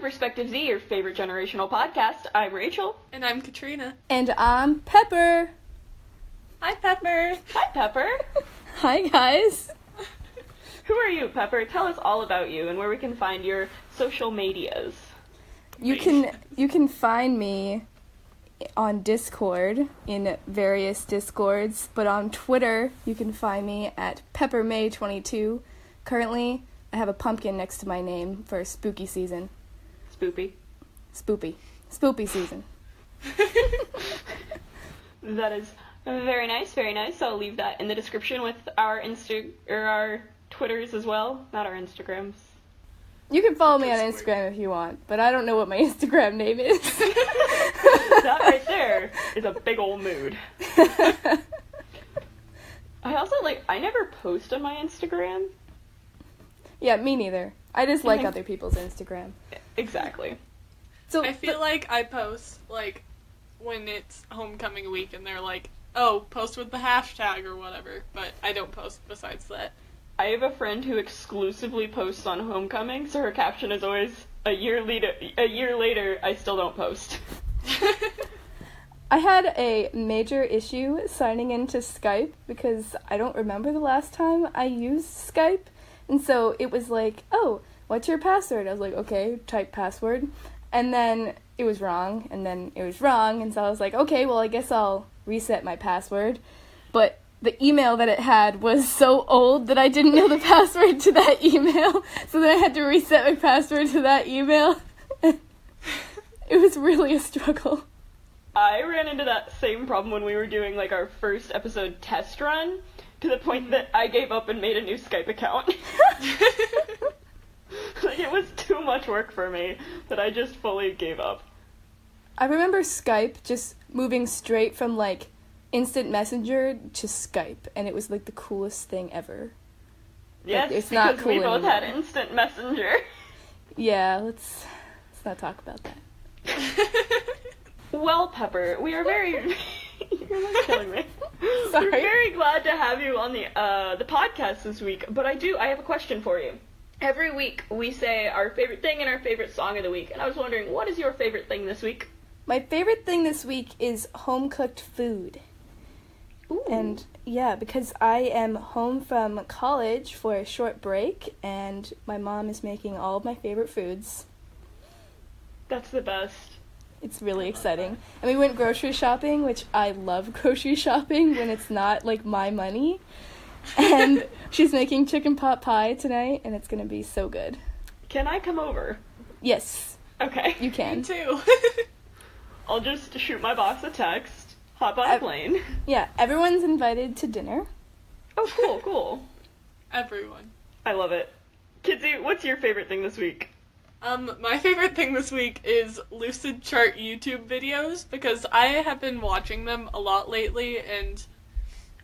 Perspective Z, your favorite generational podcast. I'm Rachel. And I'm Katrina. And I'm Pepper. Hi, Pepper. Hi, Pepper. Hi, guys. Who are you, Pepper? Tell us all about you and where we can find your social medias. You can find me on Discord, in various Discords, but on Twitter, you can find me at PepperMay22. Currently, I have a pumpkin next to my name for spooky season. Spoopy. Spoopy season. That is very nice, very nice. I'll leave that in the description with our our Twitters as well, not our Instagrams. You can follow me on Instagram if you want, but I don't know what my Instagram name is. That right there is a big old mood. I never post on my Instagram. Yeah, me neither. I just like other people's Instagram. Exactly. So I feel like I post, when it's homecoming week and they're like, oh, post with the hashtag or whatever, but I don't post besides that. I have a friend who exclusively posts on homecoming, so her caption is always, a year later, I still don't post. I had a major issue signing into Skype because I don't remember the last time I used Skype. And so it was like, oh, what's your password? I was like, okay, type password. And then it was wrong, and then it was wrong. And so I was like, okay, well, I guess I'll reset my password. But the email that it had was so old that I didn't know the password to that email. So then I had to reset my password to that email. It was really a struggle. I ran into that same problem when we were doing, our first episode test run, to the point that I gave up and made a new Skype account. It was too much work for me that I just fully gave up. I remember Skype just moving straight from, instant messenger to Skype, and it was, the coolest thing ever. Yes, it's because not cool we both anymore. had instant messenger. Yeah, let's not talk about that. Well, Pepper, we are very... You're killing me. Sorry. We're very glad to have you on the podcast this week, but I have a question for you. Every week we say our favorite thing and our favorite song of the week, and I was wondering, what is your favorite thing this week? My favorite thing this week is home-cooked food. Ooh. And, yeah, because I am home from college for a short break, and my mom is making all of my favorite foods. That's the best. It's really exciting. And we went grocery shopping, which I love grocery shopping when it's not, my money. And she's making chicken pot pie tonight, and it's going to be so good. Can I come over? Yes. Okay. You can. Me too. I'll just shoot my boss a text, hop on a plane. Yeah, everyone's invited to dinner. Oh, cool. Everyone. I love it. Kidsy, what's your favorite thing this week? My favorite thing this week is Lucidchart YouTube videos, because I have been watching them a lot lately, and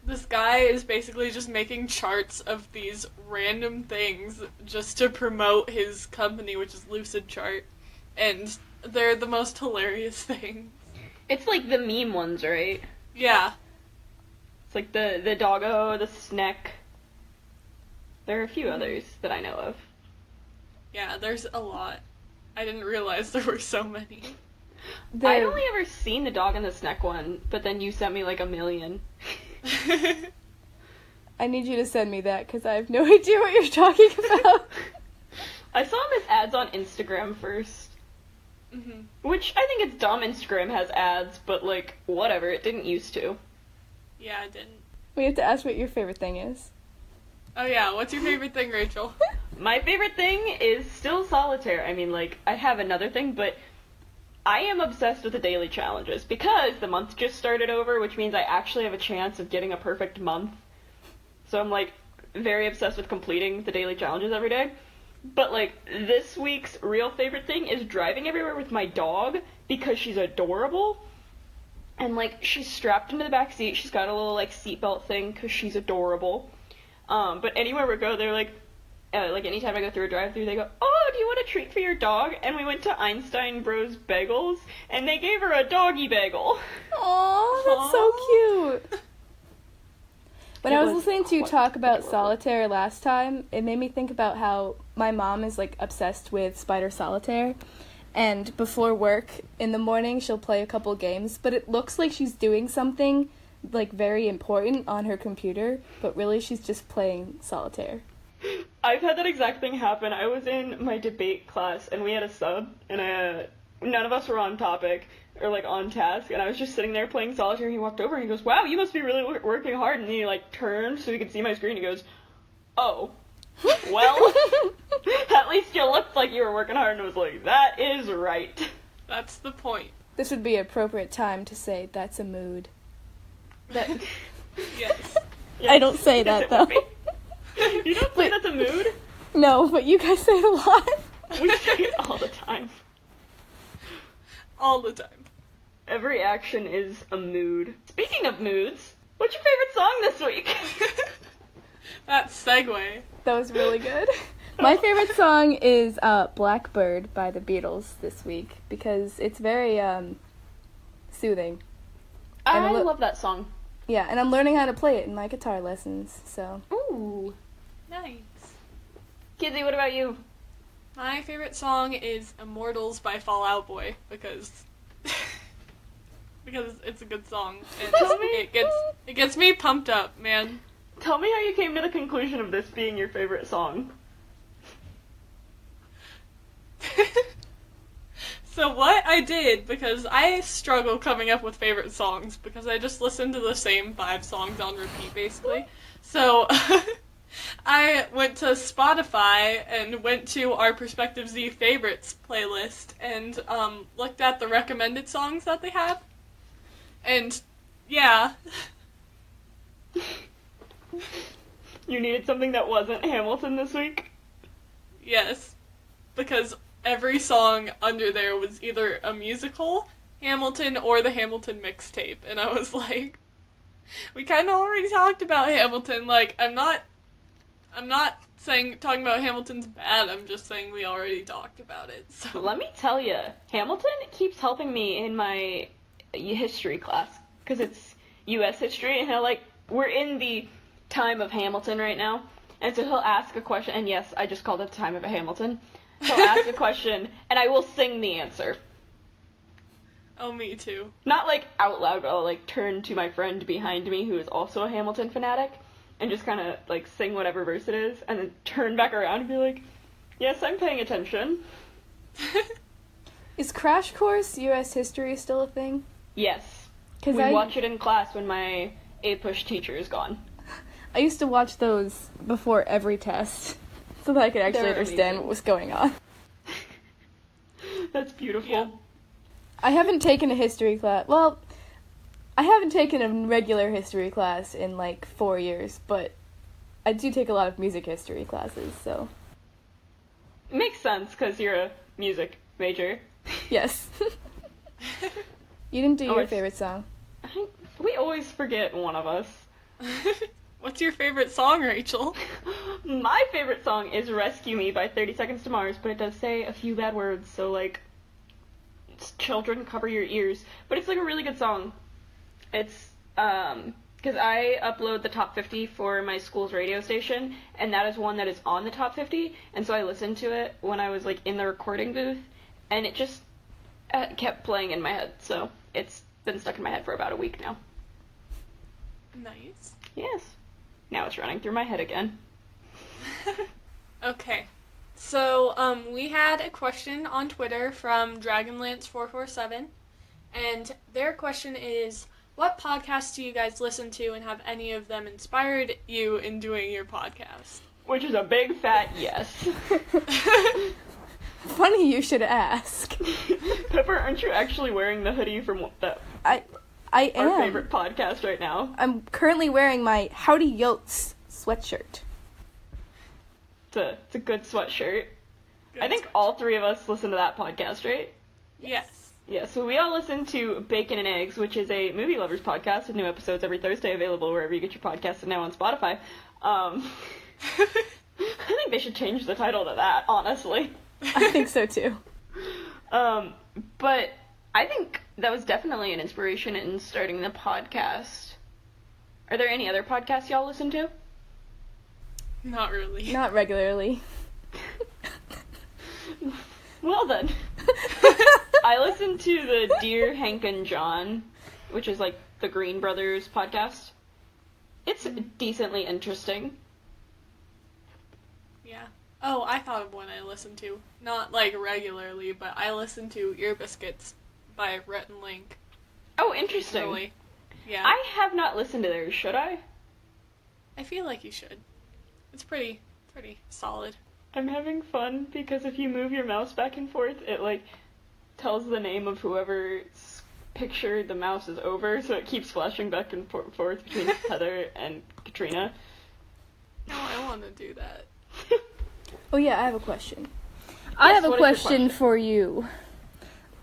this guy is basically just making charts of these random things just to promote his company, which is Lucidchart, and they're the most hilarious things. It's the meme ones, right? Yeah. It's the doggo, the snack. There are a few others that I know of. Yeah, there's a lot. I didn't realize there were so many. I'd only ever seen the dog and the snack one, but then you sent me a million. I need you to send me that, because I have no idea what you're talking about. I saw him as ads on Instagram first. Mm-hmm. Which, I think it's dumb Instagram has ads, but, whatever, it didn't used to. Yeah, I didn't. We have to ask what your favorite thing is. Oh yeah, what's your favorite thing, Rachel? My favorite thing is still solitaire. I mean, I have another thing, but I am obsessed with the daily challenges, because the month just started over, which means I actually have a chance of getting a perfect month. So I'm, very obsessed with completing the daily challenges every day. But, this week's real favorite thing is driving everywhere with my dog, because she's adorable. And, she's strapped into the back seat. She's got a little, seatbelt thing, because she's adorable. But anywhere we go, they're anytime I go through a drive-thru, they go, oh, do you want a treat for your dog? And we went to Einstein Bros Bagels, and they gave her a doggy bagel. Aw, that's so cute. When I was listening to you talk about solitaire last time, it made me think about how my mom is, obsessed with Spider Solitaire. and before work in the morning she'll play a couple games, but it looks like she's doing something like very important on her computer, but really she's just playing solitaire. I've had that exact thing happen. I was in my debate class and we had a sub and none of us were on topic or like on task, and I was just sitting there playing solitaire and he walked over and he goes, "Wow, you must be really working hard," and he like turned so he could see my screen and he goes, "Oh, well, at least you looked like you were working hard," and I was like, "That is right." That's the point. This would be an appropriate time to say that's a mood. That Yes. I don't say that though. You don't say that's a mood? No, but you guys say it a lot. We say it all the time. All the time. Every action is a mood. Speaking of moods, what's your favorite song this week? That segue. That was really good. My favorite song is Blackbird by the Beatles this week because it's very soothing. I love that song. Yeah, and I'm learning how to play it in my guitar lessons, so. Ooh. Nice. Kizzy, what about you? My favorite song is Immortals by Fall Out Boy because it's a good song and it gets me pumped up, man. Tell me how you came to the conclusion of this being your favorite song. So what I did, because I struggle coming up with favorite songs because I just listen to the same 5 songs on repeat basically. So I went to Spotify and went to our perspectiveofz favorites playlist and looked at the recommended songs that they have. And yeah. You needed something that wasn't Hamilton this week? Yes. Because every song under there was either a musical, Hamilton, or the Hamilton mixtape. And I was like, we kind of already talked about Hamilton. Like, I'm not talking about Hamilton's bad, I'm just saying we already talked about it. So Let me tell you, Hamilton keeps helping me in my history class, because it's U.S. history, and we're in the time of Hamilton right now, and so he'll ask a question, and yes, I just called it the time of a Hamilton. He'll ask a question, and I will sing the answer. Oh, me too. Not out loud, but I'll turn to my friend behind me who is also a Hamilton fanatic, and just kind of sing whatever verse it is, and then turn back around and be like, yes, I'm paying attention. Is Crash Course U.S. history still a thing? Yes. 'Cause we watch it in class when my APUSH teacher is gone. I used to watch those before every test so that I could actually They're understand amazing. what was going on. That's beautiful. Yeah. I haven't taken a history class. Well, I haven't taken a regular history class in 4 years, but I do take a lot of music history classes, so. Makes sense, because you're a music major. Yes. You didn't do Oh, your it's- favorite song. We always forget one of us. What's your favorite song, Rachel? My favorite song is Rescue Me by 30 Seconds to Mars, but it does say a few bad words, so children, cover your ears. But it's a really good song. It's, because I upload the top 50 for my school's radio station, and that is one that is on the top 50, and so I listened to it when I was in the recording booth, and it just kept playing in my head, so it's been stuck in my head for about a week now. Nice. Yes. Now it's running through my head again. Okay. So, we had a question on Twitter from Dragonlance447, and their question is, what podcasts do you guys listen to, and have any of them inspired you in doing your podcast? Which is a big fat yes. Funny you should ask. Pepper, aren't you actually wearing the hoodie from I am. our favorite podcast right now? I'm currently wearing my Howdy Yotes sweatshirt. It's a good sweatshirt. Good I think all 3 of us listen to that podcast, right? Yes. Yeah, so we all listen to Bacon and Eggs, which is a movie lovers podcast with new episodes every Thursday, available wherever you get your podcasts and now on Spotify. I think they should change the title to that, honestly. I think so too. But I think that was definitely an inspiration in starting the podcast. Are there any other podcasts y'all listen to? Not really. Not regularly. Well then. I listen to the Dear Hank and John, which is like the Green Brothers podcast. It's decently interesting. Yeah. Oh, I thought of one I listened to. Not, like, regularly, but I listen to Ear Biscuits by Rhett and Link. Oh, interesting. Occasionally. Yeah. I have not listened to theirs, should I? I feel like you should. It's pretty solid. I'm having fun because if you move your mouse back and forth, it, like, tells the name of whoever's picture the mouse is over, so it keeps flashing back and forth between Heather and Katrina. No, I want to do that. Oh yeah, I have a question. I have a question for you.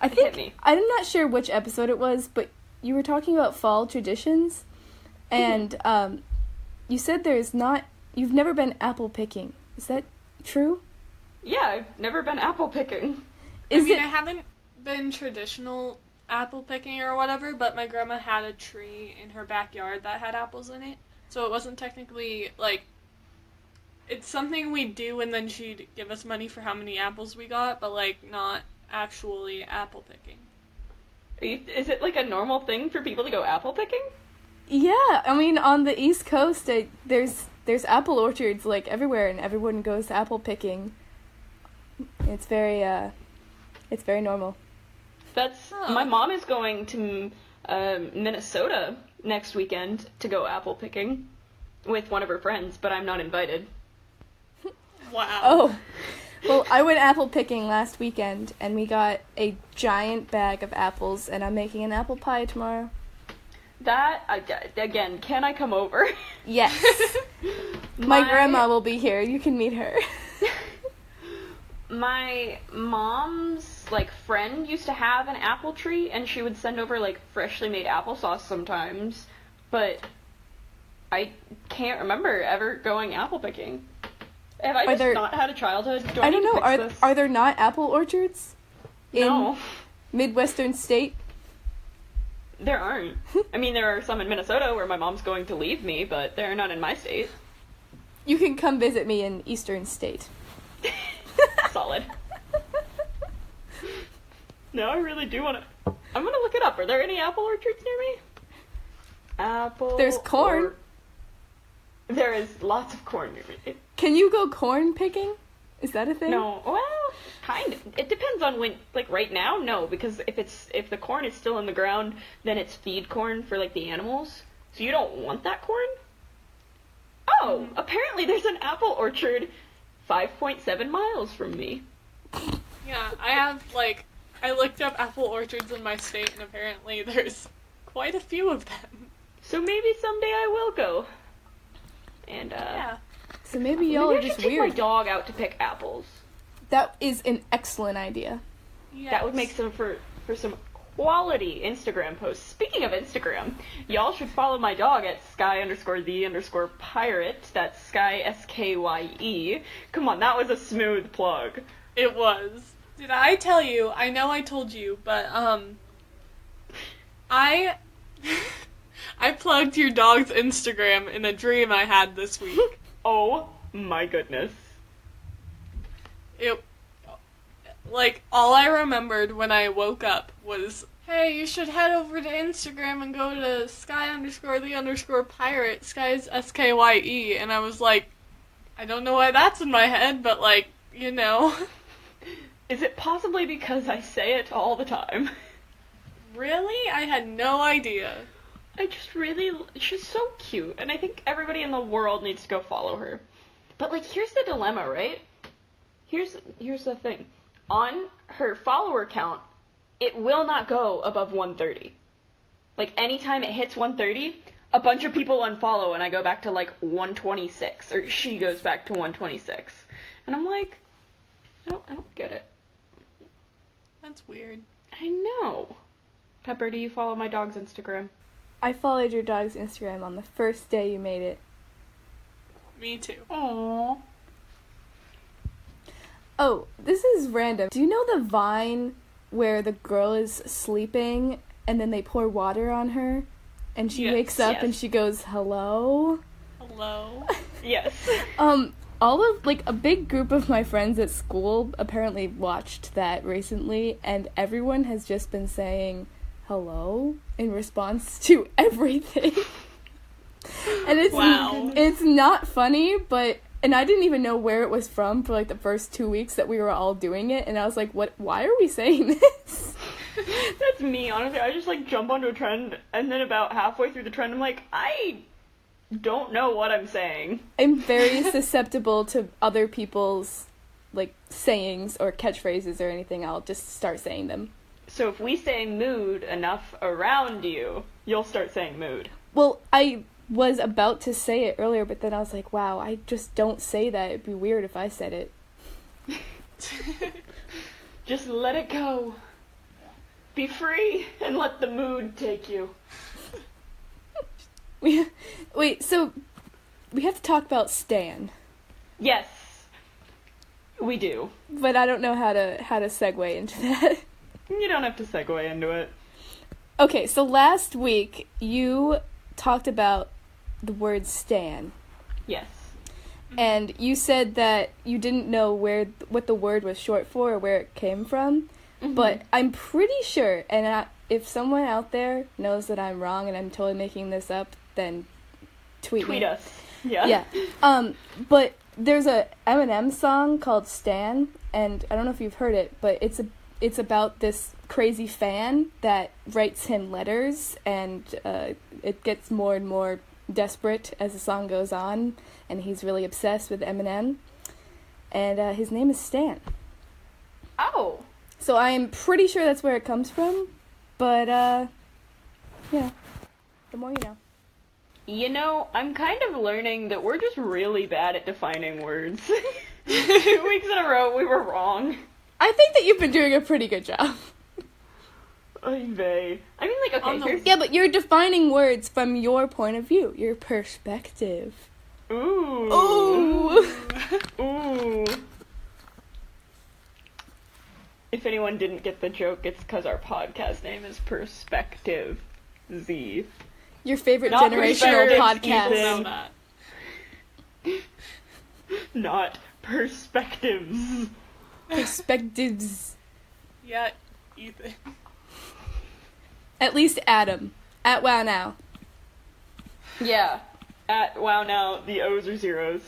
I Hit me. I'm not sure which episode it was, but you were talking about fall traditions, and you said you've never been apple picking. Is that true? Yeah, I've never been apple picking. I haven't been traditional apple picking or whatever, but my grandma had a tree in her backyard that had apples in it, so it wasn't technically, like, it's something we do and then she'd give us money for how many apples we got, but, like, not actually apple picking. Is it, like, a normal thing for people to go apple picking? Yeah, I mean, on the East Coast, there's apple orchards, like, everywhere, and everyone goes apple picking. It's very normal. My mom is going to Minnesota next weekend to go apple picking with one of her friends, but I'm not invited. Wow. Oh, well, I went apple picking last weekend, and we got a giant bag of apples, and I'm making an apple pie tomorrow. That, again, can I come over? Yes. My grandma will be here. You can meet her. My mom's, like, friend used to have an apple tree, and she would send over, like, freshly made applesauce sometimes, but I can't remember ever going apple picking. Have I not had a childhood? I don't know. Are there not apple orchards in Midwestern state? There aren't. I mean, there are some in Minnesota where my mom's going to leave me, but they're not in my state. You can come visit me in Eastern state. Solid. No, I really do want to. I'm going to look it up. Are there any apple orchards near me? Apple. There's corn. There is lots of corn near me. Can you go corn picking? Is that a thing? No. Well, kind of. It depends on when. Like right now, no, because if the corn is still in the ground, then it's feed corn for like the animals. So you don't want that corn. Oh, apparently there's an apple orchard 5.7 miles from me. Yeah, I looked up apple orchards in my state, and apparently there's quite a few of them. So maybe someday I will go. And, yeah. So maybe y'all are just take weird. My dog out to pick apples. That is an excellent idea. Yes. That would make some for some quality Instagram posts. Speaking of Instagram, y'all should follow my dog at Skye_the_pirate. That's Skye SKYE. Come on, that was a smooth plug. It was. Did I tell you? I know I told you, but I plugged your dog's Instagram in a dream I had this week. Oh my goodness. All I remembered when I woke up was, hey, you should head over to Instagram and go to Skye_the_pirate, Skye's SKYE, and I was like, I don't know why that's in my head, but you know. Is it possibly because I say it all the time? Really? I had no idea. She's so cute, and I think everybody in the world needs to go follow her. But, here's the dilemma, right? Here's the thing. On her follower count, it will not go above 130. Anytime it hits 130, a bunch of people unfollow, and I go back to, 126, or she goes back to 126. And I'm like, I don't get it. That's weird. I know. Pepper, do you follow my dog's Instagram? I followed your dog's Instagram on the first day you made it. Me too. Aww. Oh, this is random. Do you know the Vine where the girl is sleeping and then they pour water on her and she wakes up and she goes, hello? Hello? Yes. all of, like, a big group of my friends at school apparently watched that recently, and everyone has just been saying hello in response to everything. And it's not funny, and I didn't even know where it was from for, like, the first 2 weeks that we were all doing it, and I was like, why are we saying this? That's me, honestly. I just, like, jump onto a trend, and then about halfway through the trend, I'm like, I don't know what I'm saying. I'm very susceptible to other people's, like, sayings or catchphrases or anything. I'll just start saying them. So if we say mood enough around you, you'll start saying mood. Well, I was about to say it earlier, but then I was like, wow, I just don't say that. It'd be weird if I said it. Just let it go. Be free and let the mood take you. Wait, so we have to talk about Stan. Yes, we do. But I don't know how to segue into that. You don't have to segue into it. Okay, so last week you talked about the word Stan. Yes. And you said that you didn't know what the word was short for or where it came from. Mm-hmm. But I'm pretty sure, and if someone out there knows that I'm wrong and I'm totally making this up, then tweet me. Us. Yeah. Yeah. But there's a Eminem song called Stan, and I don't know if you've heard it, but it's about this crazy fan that writes him letters, and it gets more and more desperate as the song goes on, and he's really obsessed with Eminem, and his name is Stan. Oh. So I am pretty sure that's where it comes from, but, yeah, the more you know. You know, I'm kind of learning that we're just really bad at defining words. 2 weeks in a row, we were wrong. I think that you've been doing a pretty good job. Oy vey. I mean, like, okay, here's... Yeah, but you're defining words from your point of view, your perspective. Ooh. Ooh. Ooh. If anyone didn't get the joke, it's because our podcast name is Perspective Z. Your favorite generational podcast. Know that. Not perspectives. Perspectives. Yeah, Ethan. At least Adam. At Wow Now. Yeah. At Wow Now, the O's are zeros.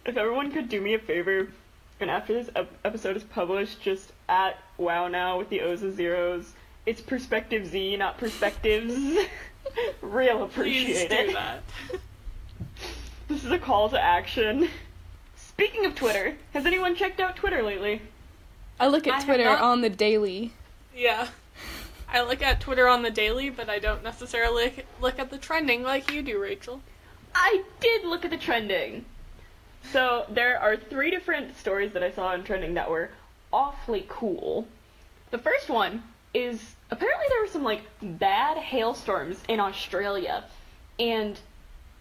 If everyone could do me a favor, and after this episode is published, just at Wow Now with the O's and zeros. It's Perspective Z, not Perspectives. Real appreciate Please it. do that. This is a call to action. Speaking of Twitter, has anyone checked out Twitter lately? I look at Twitter on the daily. Yeah. I look at Twitter on the daily, but I don't necessarily look at the trending like you do, Rachel. I did look at the trending. So there are 3 different stories that I saw in trending that were awfully cool. The first one is, apparently there were some, like, bad hailstorms in Australia, and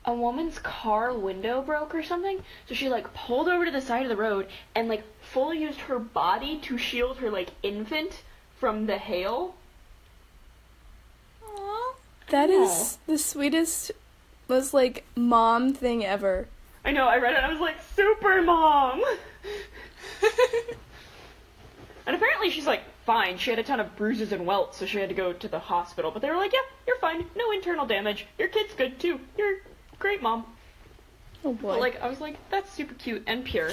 a woman's car window broke or something, so she, like, pulled over to the side of the road and, like, fully used her body to shield her, like, infant from the hail. Aww. That is the sweetest, most, like, mom thing ever. I know, I read it and I was like, super mom! And apparently she's, like, fine. She had a ton of bruises and welts, so she had to go to the hospital. But they were like, yeah, you're fine. No internal damage. Your kid's good, too. You're great, mom. Oh, boy. But, like, I was like, that's super cute and pure.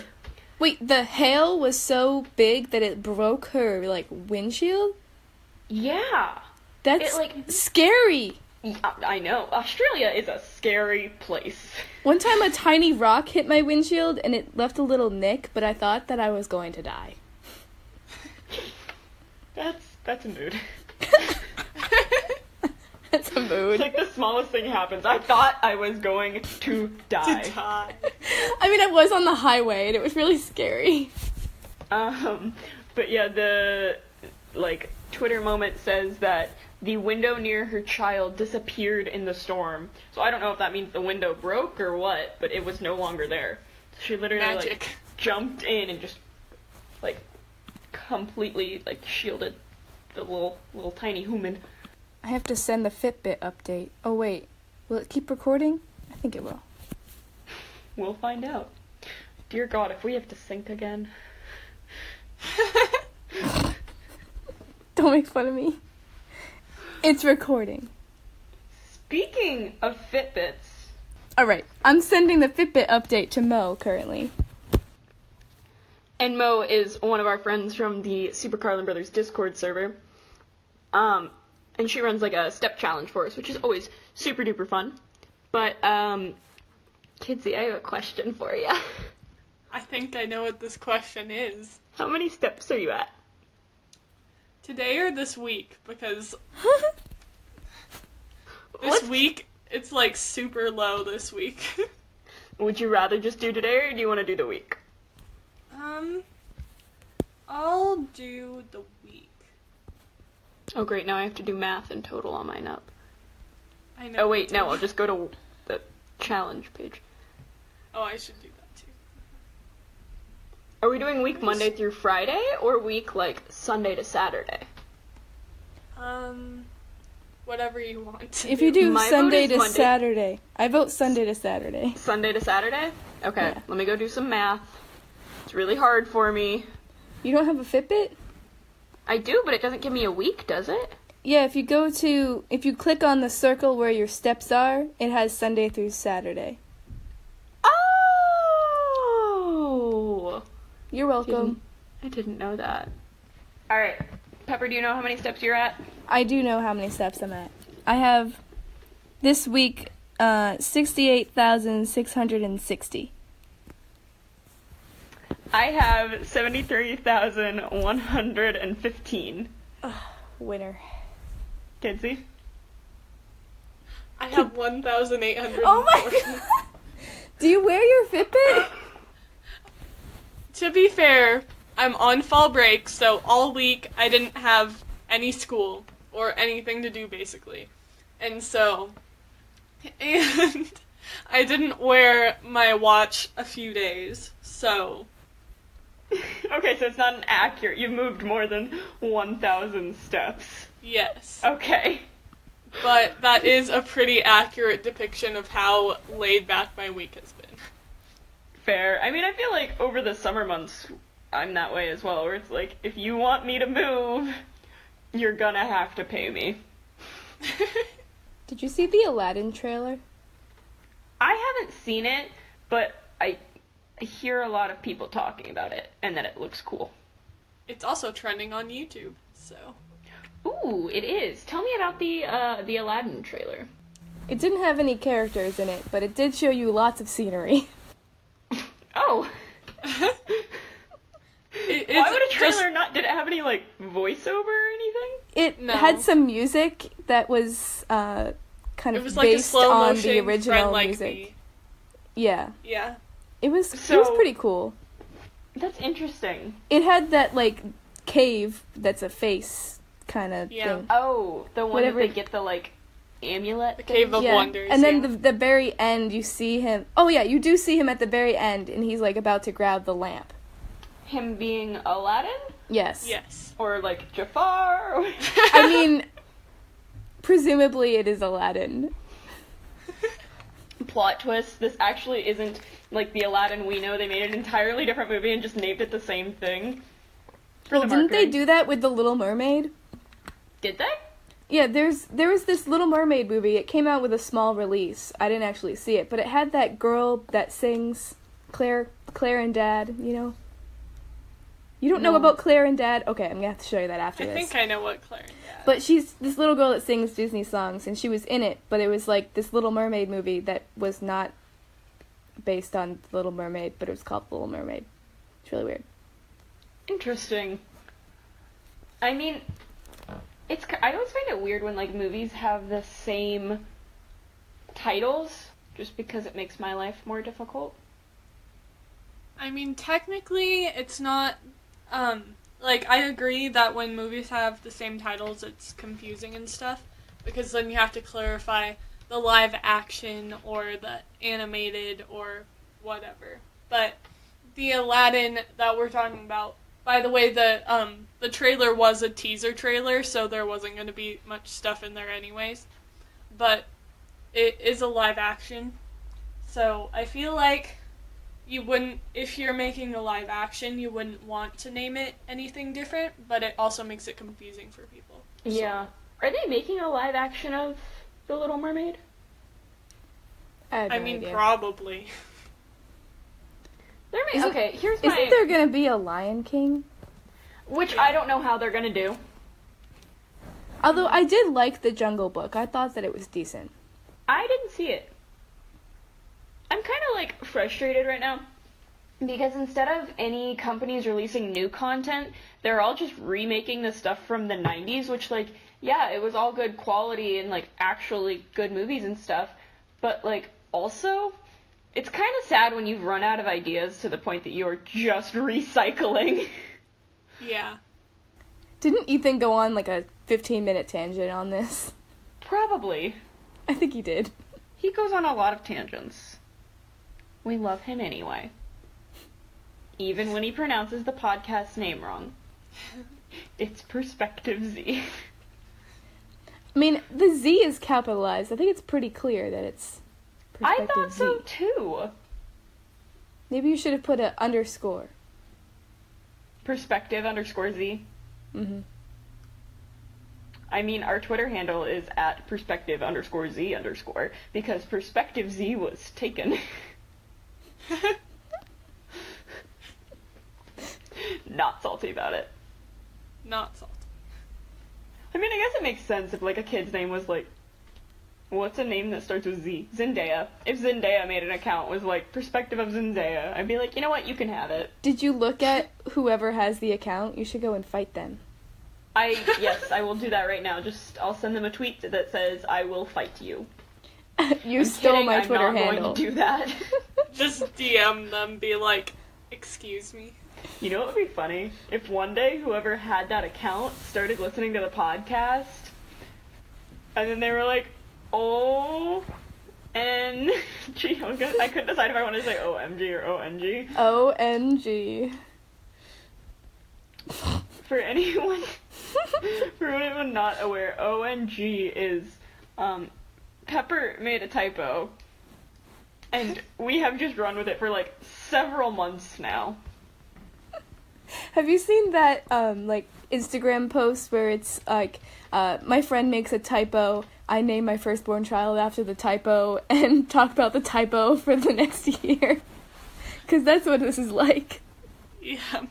Wait, the hail was so big that it broke her, like, windshield? Yeah. That's, It, like, scary. I know. Australia is a scary place. One time a tiny rock hit my windshield and it left a little nick, but I thought that I was going to die. That's a mood. That's a mood. It's like the smallest thing happens. I thought I was going to die. I mean, I was on the highway and it was really scary. But yeah, the, like, Twitter moment says that the window near her child disappeared in the storm. So I don't know if that means the window broke or what, but it was no longer there. She literally, like, jumped in and just, like, completely, like, shielded the little tiny human. I have to send the Fitbit update. Oh, wait. Will it keep recording? I think it will. We'll find out. Dear God, if we have to sync again. Don't make fun of me. It's recording. Speaking of Fitbits. Alright, I'm sending the Fitbit update to Mo currently. And Mo is one of our friends from the Super Carlin Brothers Discord server. And she runs like a step challenge for us, which is always super duper fun. But, Kidsy, I have a question for you. I think I know what this question is. How many steps are you at? Today or this week? Because this What? week, it's like super low this week. Would you rather just do today, or do you want to do the week? I'll do the week. Oh great, now I have to do math and total on mine up. I know. Oh wait, no, I'll just go to the challenge page. Oh, I should do that too. Are we doing week Monday through Friday, or week like Sunday to Saturday? Whatever you want to If you do My vote Sunday is to Monday. Saturday. I vote Sunday to Saturday. Sunday to Saturday? Okay, Yeah. let me go do some math. It's really hard for me. You don't have a Fitbit? I do, but it doesn't give me a week, does it? Yeah, if you click on the circle where your steps are, it has Sunday through Saturday. Oh! You're welcome. I didn't know that. Alright, Pepper, do you know how many steps you're at? I do know how many steps I'm at. I have, this week, 68,660. I have 73,115. Winner. Kidsy? I have 1,800. Oh my god! Do you wear your Fitbit? To be fair, I'm on fall break, so all week I didn't have any school or anything to do, basically. And I didn't wear my watch a few days, so... Okay, so it's not an accurate. You've moved more than 1,000 steps. Yes. Okay. But that is a pretty accurate depiction of how laid back my week has been. Fair. I mean, I feel like over the summer months, I'm that way as well, where it's like, if you want me to move, you're gonna have to pay me. Did you see the Aladdin trailer? I haven't seen it, but I hear a lot of people talking about it, and that it looks cool. It's also trending on YouTube, so... Ooh, it is. Tell me about the Aladdin trailer. It didn't have any characters in it, but it did show you lots of scenery. Oh! Why would a trailer not... Did it have any, like, voiceover or anything? It No. had some music that was kind It of was like a based slow on motion the original friend like music. me. Yeah. Yeah. It was So- pretty cool. That's interesting. It had that like cave that's a face kind of Yeah. thing. Oh, the one Whatever- that they get the, like, amulet The thing? Cave of Yeah. Wonders. And then yeah. the very end you see him. Oh yeah, you do see him at the very end and he's like about to grab the lamp. Him being Aladdin? Yes. Yes. Or, like, Jafar? I mean, presumably it is Aladdin. Plot twist, this actually isn't, like, the Aladdin we know. They made an entirely different movie and just named it the same thing. For the Didn't they marketing. do that with The Little Mermaid? Did they? Yeah, there was this Little Mermaid movie. It came out with a small release. I didn't actually see it, but it had that girl that sings Claire and Dad, you know? You don't know No. about Claire and Dad? Okay, I'm gonna have to show you that after I this. think I know what Claire and Dad. But she's this little girl that sings Disney songs, and she was in it, but it was like this Little Mermaid movie that was not based on Little Mermaid, but it was called Little Mermaid. It's really weird. Interesting. I mean, I always find it weird when, like, movies have the same titles, just because it makes my life more difficult. I mean, technically, it's not, like, I agree that when movies have the same titles, it's confusing and stuff, because then you have to clarify the live action or the animated or whatever. But the Aladdin that we're talking about, by the way, the trailer was a teaser trailer, so there wasn't going to be much stuff in there anyways. But it is a live action. So I feel like you wouldn't, if you're making a live action, you wouldn't want to name it anything different, but it also makes it confusing for people. Yeah. Are they making a live action of The Little Mermaid? I mean, probably. Okay, here's my... Isn't there gonna be a Lion King? Which I don't know how they're gonna do. Although I did like The Jungle Book. I thought that it was decent. I didn't see it. I'm kind of, like, frustrated right now. Because instead of any companies releasing new content, they're all just remaking the stuff from the 90s, which, like, yeah, it was all good quality and, like, actually good movies and stuff. But, like, also, it's kind of sad when you've run out of ideas to the point that you're just recycling. Yeah. Didn't Ethan go on, like, a 15-minute tangent on this? Probably. I think he did. He goes on a lot of tangents. We love him anyway. Even when he pronounces the podcast name wrong. It's Perspective Z. I mean, the Z is capitalized. I think it's pretty clear that it's Perspective I thought Z. so too. Maybe you should have put an underscore. Perspective_Z. Mm-hmm. I mean, our Twitter handle is at perspective_Z_ because Perspective Z was taken. Not salty about it. Not salty. I mean, I guess it makes sense if, like, a kid's name was, like, what's a name that starts with Z? Zendaya. If Zendaya made an account with, like, Perspective of Zendaya, I'd be like, you know what, you can have it. Did you look at whoever has the account? You should go and fight them. Yes, I will do that right now. I'll send them a tweet that says, I will fight you. You stole my Twitter I'm not handle. going to do that. Just DM them, be like, excuse me. You know what would be funny? If one day whoever had that account started listening to the podcast, and then they were like, ONG. I couldn't decide if I wanted to say OMG or ONG. OMG. For anyone not aware, ONG is, Pepper made a typo, and we have just run with it for, like, several months now. Have you seen that, like, Instagram post where it's, like, my friend makes a typo, I name my firstborn child after the typo, and talk about the typo for the next year? Because that's what this is like. Yeah.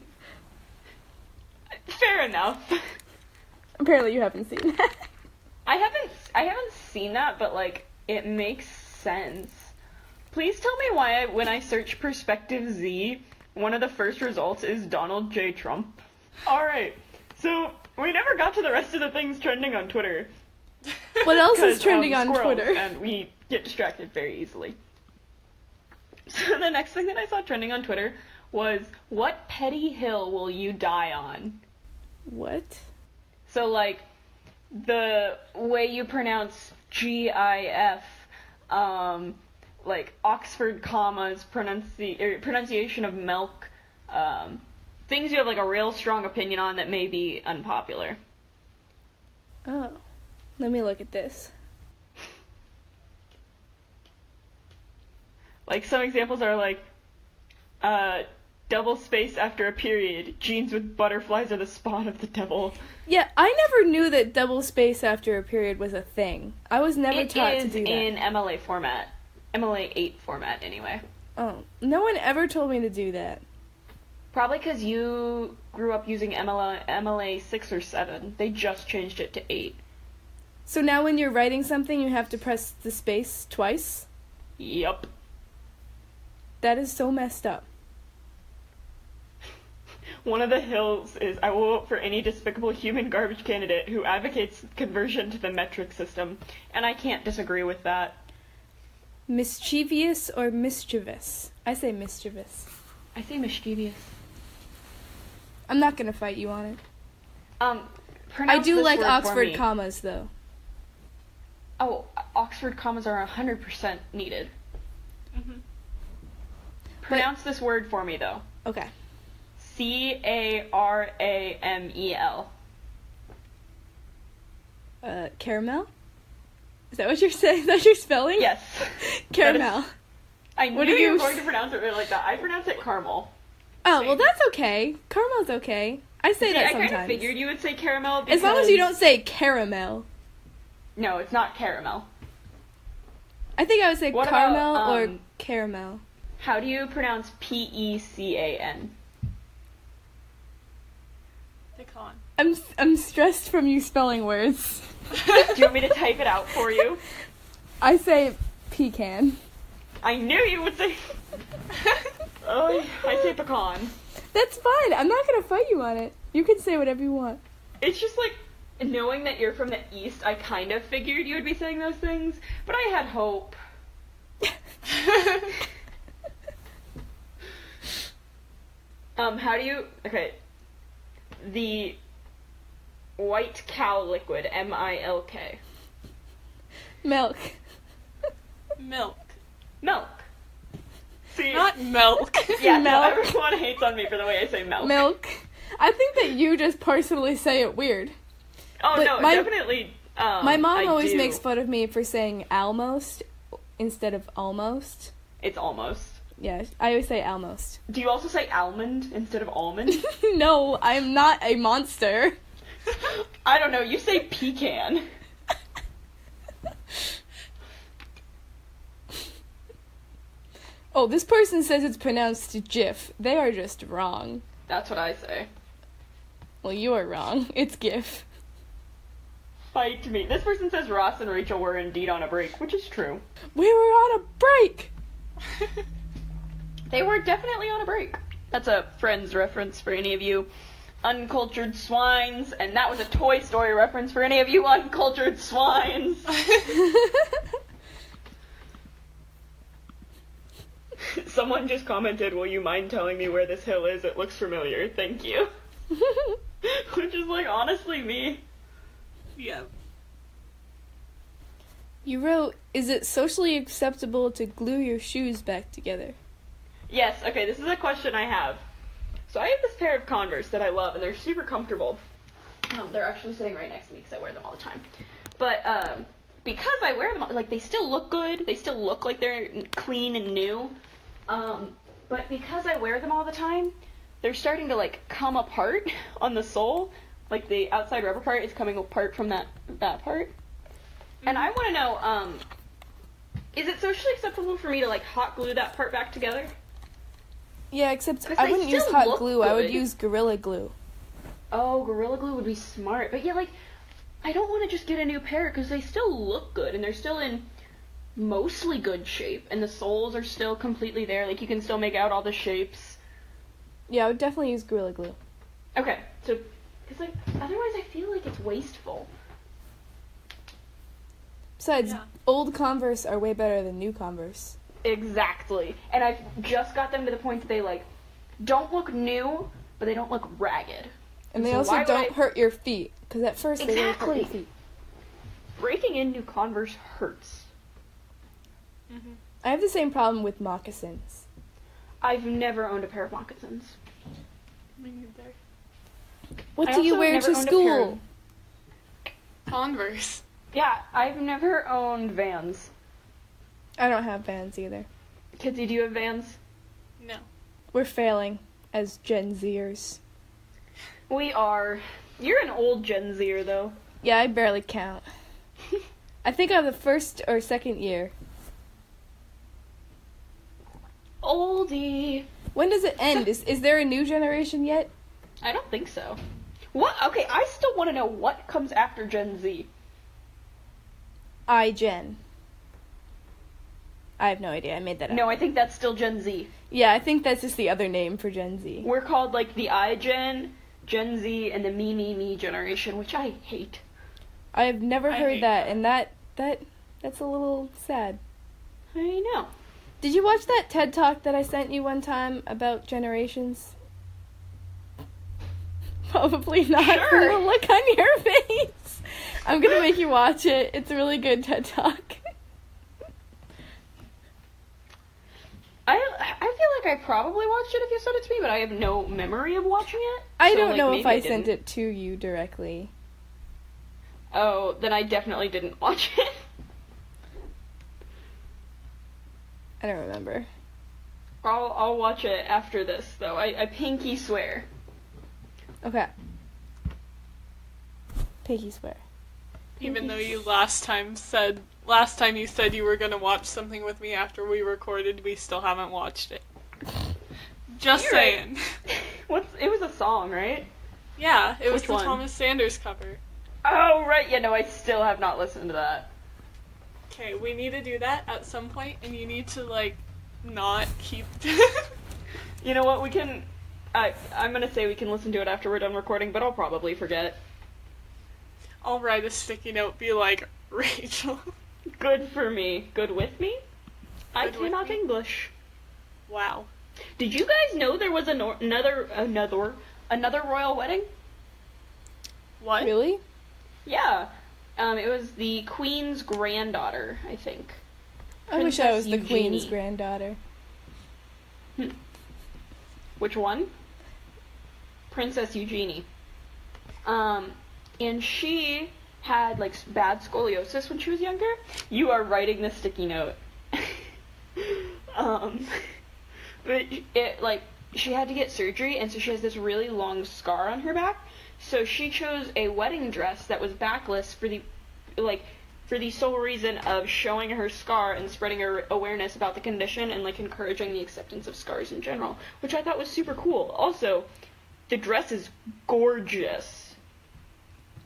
Fair enough. Apparently you haven't seen that. I haven't seen that, but, like, it makes sense. Please tell me why when I search Perspective Z, one of the first results is Donald J. Trump. Alright, so we never got to the rest of the things trending on Twitter. What else is trending on squirrels, Twitter? And we get distracted very easily. So the next thing that I saw trending on Twitter was, what petty hill will you die on? What? So, like, the way you pronounce GIF, like, Oxford commas, pronunciation of milk, things you have, like, a real strong opinion on that may be unpopular. Oh. Let me look at this. Like, some examples are, like, double space after a period, jeans with butterflies are the spawn of the devil. Yeah, I never knew that double space after a period was a thing. I was never taught to do that. It is in MLA format. MLA 8 format, anyway. Oh, no one ever told me to do that. Probably because you grew up using MLA 6 or 7. They just changed it to 8. So now when you're writing something, you have to press the space twice? Yup. That is so messed up. One of the hills is, I will vote for any despicable human garbage candidate who advocates conversion to the metric system, and I can't disagree with that. Mischievous or mischievous? I say mischievous. I say mischievous. I'm not gonna fight you on it. I Pronounce do this like word for Oxford me. commas, though. Oh, Oxford commas are 100% needed. Mm-hmm. Pronounce this word for me, though. Okay. Caramel. Caramel? Is that what you're saying? Is that your spelling? Yes. Caramel. I knew you were going to pronounce it like that. I pronounce it caramel. Oh, well, that's okay. Caramel's okay. I say that sometimes. I kind of figured you would say caramel because... As long as you don't say caramel. No, it's not caramel. I think I would say what caramel about, or caramel. How do you pronounce Pecan? Pecan. I'm stressed from you spelling words. Do you want me to type it out for you? I say pecan. I knew you would say... Oh, I say pecan. That's fine. I'm not going to fight you on it. You can say whatever you want. It's just like, knowing that you're from the East, I kind of figured you would be saying those things, but I had hope. How do you... Okay. The white cow liquid, MILK. Milk. Milk. Milk. See? Not milk. Yeah, no, Milk. everyone hates on me for the way I say milk. Milk. I think that you just personally say it weird. Oh, But no, definitely... My mom I always do. makes fun of me for saying almost instead of almost. It's almost. Yeah, I always say almost. Do you also say almond instead of almond? No, I'm not a monster. I don't know, you say pecan. Oh, this person says it's pronounced GIF. They are just wrong. That's what I say. Well, you are wrong. It's GIF. Fight me. This person says Ross and Rachel were indeed on a break, which is true. We were on a break! They were definitely on a break. That's a Friends reference for any of you uncultured swines, and that was a Toy Story reference for any of you uncultured swines. Someone just commented, will you mind telling me where this hill is? It looks familiar. Thank you. Which is, like, honestly me. Yeah. You wrote, is it socially acceptable to glue your shoes back together? Yes, okay, this is a question I have. So I have this pair of Converse that I love, and they're super comfortable. They're actually sitting right next to me because I wear them all the time. But because I wear them, like, they still look good. They still look like they're clean and new. But because I wear them all the time, they're starting to, like, come apart on the sole. Like, the outside rubber part is coming apart from that part. And I want to know, is it socially acceptable for me to, like, hot glue that part back together? Yeah, except 'Cause I they wouldn't use still hot look glue. I would good. use Gorilla Glue. Oh, Gorilla Glue would be smart. But yeah, like, I don't want to just get a new pair because they still look good and they're still in mostly good shape. And the soles are still completely there. Like, you can still make out all the shapes. Yeah, I would definitely use Gorilla Glue. Okay, so, because, like, otherwise I feel like it's wasteful. Besides, Yeah. old Converse are way better than new Converse. Exactly. And I've just got them to the point that they, like, don't look new, but they don't look ragged. And they So also why would don't I- hurt your feet. Because at first they really hurt Exactly. your feet. Breaking in new Converse hurts. Mm-hmm. I have the same problem with moccasins. I've never owned a pair of moccasins. Me neither. What I do you also wear never to owned a pair of- school? Converse. Yeah, I've never owned Vans. I don't have Vans either. Kidsy, do you have Vans? No. We're failing as Gen Zers. We are. You're an old Gen Zer, though. Yeah, I barely count. I think I'm the first or second year. Oldie. When does it end? Is there a new generation yet? I don't think so. What? Okay, I still want to know what comes after Gen Z. iGen. I have no idea. I made that up. No, I think that's still Gen Z. Yeah, I think that's just the other name for Gen Z. We're called, like, the iGen, Gen Z, and the me generation, which I hate. I have never I heard hate that, that. and that's a little sad. I know. Did you watch that TED Talk that I sent you one time about generations? Probably not. Sure. From the look on your face. I'm gonna make you watch it. It's a really good TED Talk. I feel like I probably watched it if you sent it to me, but I have no memory of watching it. I So, don't like, know if maybe I didn't. sent it to you directly. Oh, then I definitely didn't watch it. I don't remember. I'll watch it after this, though. I pinky swear. Okay. Pinky swear. Even though you last time you said you were gonna watch something with me after we recorded, we still haven't watched it. Just You're saying. Right. It was a song, right? Yeah, it was Which the one? Thomas Sanders cover. Oh, right. Yeah, no, I still have not listened to that. Okay, we need to do that at some point, and you need to, like, not keep... You know what, we can... I'm gonna say we can listen to it after we're done recording, but I'll probably forget. I'll write a sticky note, be like, Rachel. Good for me. Good with me? I Good with cannot me? English. Wow. Did you guys know there was another royal wedding? What? Really? Yeah. It was the Queen's granddaughter, I think. I wish I was Princess the Queen's Eugenie. granddaughter. Which one? Princess Eugenie. And she had, like, bad scoliosis when she was younger. You are writing the sticky note. But she had to get surgery, and so she has this really long scar on her back. So she chose a wedding dress that was backless for the sole reason of showing her scar and spreading her awareness about the condition and, like, encouraging the acceptance of scars in general, which I thought was super cool. Also, the dress is gorgeous.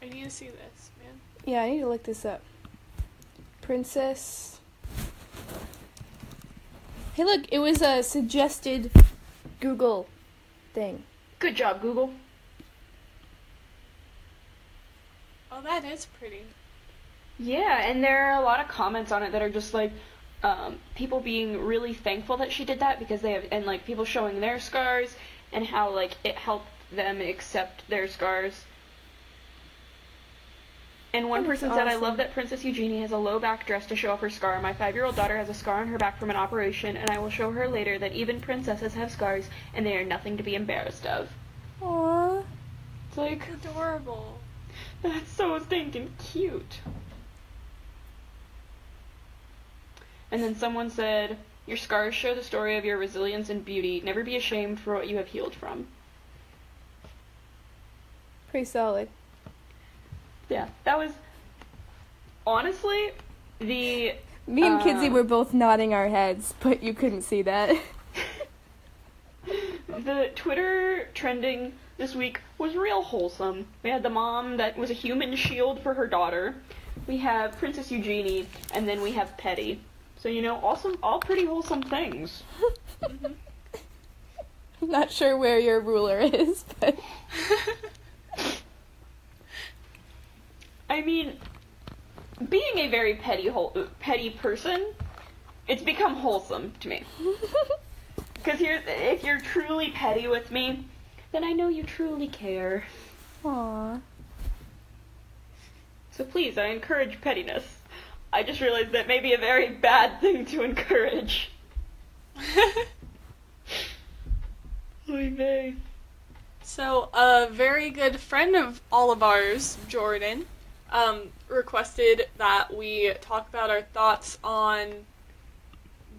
I need to see this, man. Yeah, I need to look this up. Princess... Hey, look, it was a suggested Google thing. Good job, Google. Oh, that is pretty. Yeah, and there are a lot of comments on it that are just like, people being really thankful that she did that because they have, and like people showing their scars and how like it helped them accept their scars. And one That's person said, I awesome. love that Princess Eugenie has a low back dress to show off her scar. My 5-year-old daughter has a scar on her back from an operation, and I will show her later that even princesses have scars, and they are nothing to be embarrassed of. Aww. It's like, Adorable. that's so stinking cute. And then someone said, your scars show the story of your resilience and beauty. Never be ashamed for what you have healed from. Pretty solid. Yeah, that was, honestly, the... Me and Kinsey were both nodding our heads, but you couldn't see that. The Twitter trending this week was real wholesome. We had the mom that was a human shield for her daughter. We have Princess Eugenie, and then we have Petty. So, you know, all pretty wholesome things. Mm-hmm. I'm not sure where your ruler is, but... I mean, being a very petty person, it's become wholesome to me. Because if you're truly petty with me, then I know you truly care. Aww. So please, I encourage pettiness. I just realized that may be a very bad thing to encourage. Oy vey. So, a very good friend of all of ours, Jordan, requested that we talk about our thoughts on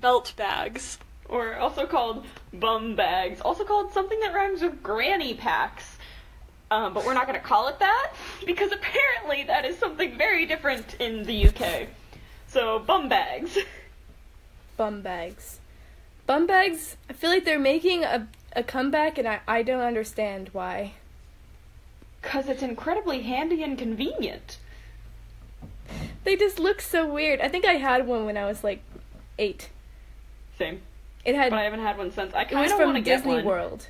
belt bags. Or also called bum bags. Also called something that rhymes with granny packs. But we're not going to call it that, because apparently that is something very different in the UK. So, bum bags. Bum bags. Bum bags, I feel like they're making a comeback, and I don't understand why. Because it's incredibly handy and convenient. They just look so weird. I think I had one when I was like 8. Same. It had. But I haven't had one since. I It kind was of want to from get Disney one. World.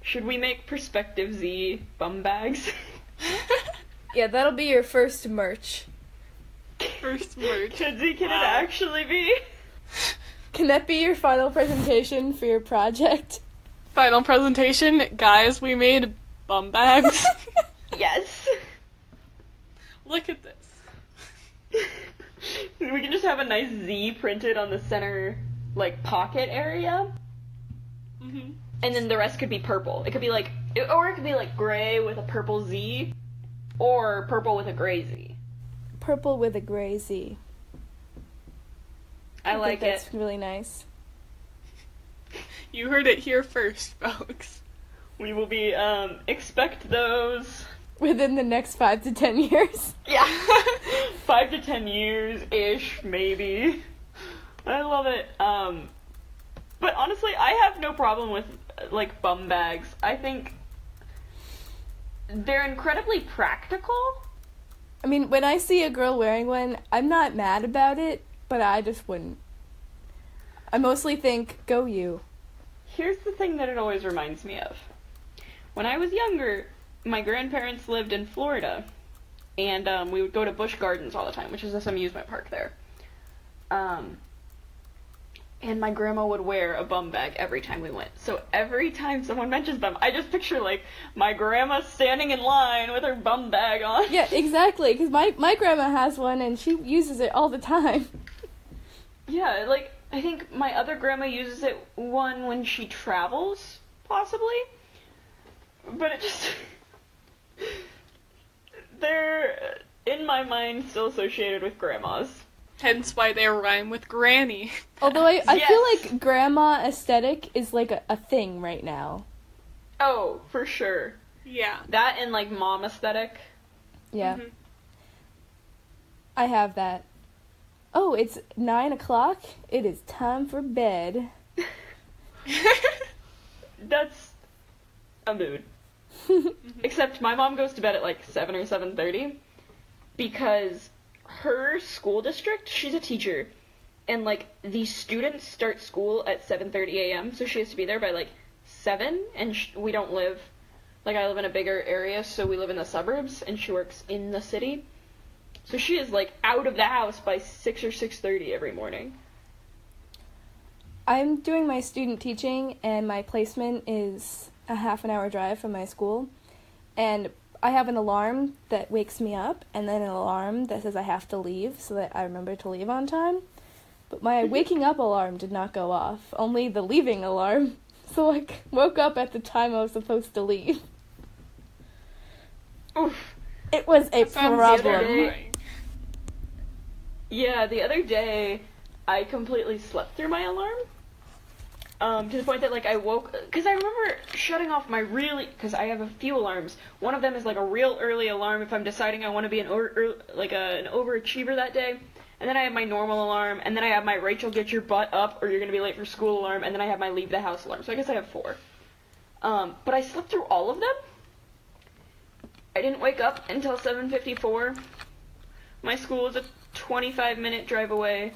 Should we make perspectiveofz bum bags? Yeah, that'll be your first merch. First merch. Can it Wow. actually be? Can that be your final presentation for your project? Final presentation, guys, we made bum bags. Yes. Look at this. We can just have a nice Z printed on the center, like, pocket area. Mm-hmm. And then the rest could be purple. It could be like, or it could be like gray with a purple Z, or purple with a gray Z. Purple with a gray Z. I like think that's it. really nice. You heard it here first, folks. We will be, expect those. Within the next 5 to 10 years. Yeah. 5 to 10 years-ish, maybe. I love it. But honestly, I have no problem with, like, bum bags. I think they're incredibly practical. I mean, when I see a girl wearing one, I'm not mad about it, but I just wouldn't. I mostly think, go you. Here's the thing that it always reminds me of. When I was younger, my grandparents lived in Florida, and we would go to Busch Gardens all the time, which is this amusement park there. And my grandma would wear a bum bag every time we went. So every time someone mentions bum, I just picture, like, my grandma standing in line with her bum bag on. Yeah, exactly, because my grandma has one, and she uses it all the time. Yeah, like, I think my other grandma uses it when she travels, possibly. But it just... They're, in my mind, still associated with grandmas. Hence why they rhyme with granny. Although I Yes. feel like grandma aesthetic is like a thing right now. Oh, for sure. Yeah. That and, like, mom aesthetic. Yeah. Mhm. I have that. Oh, it's 9 o'clock. It is time for bed. That's a mood. Except my mom goes to bed at, like, 7 or 7:30 because her school district, she's a teacher, and, like, the students start school at 7:30 a.m., so she has to be there by, like, 7, and we don't live, like, I live in a bigger area, so we live in the suburbs, and she works in the city. So she is, like, out of the house by 6 or 6:30 every morning. I'm doing my student teaching, and my placement is a half an hour drive from my school, and I have an alarm that wakes me up, and then an alarm that says I have to leave so that I remember to leave on time. But my waking up alarm did not go off, only the leaving alarm. So I woke up at the time I was supposed to leave. Oof. It was a That sounds problem. terrifying. Yeah, the other day, I completely slept through my alarm. To the point that, like, I woke... Because I remember shutting off my really... Because I have a few alarms. One of them is, like, a real early alarm if I'm deciding I want to be an overachiever that day. And then I have my normal alarm. And then I have my Rachel, get your butt up or you're going to be late for school alarm. And then I have my leave the house alarm. So I guess I have 4. But I slept through all of them. I didn't wake up until 7:54. My school is a 25-minute drive away.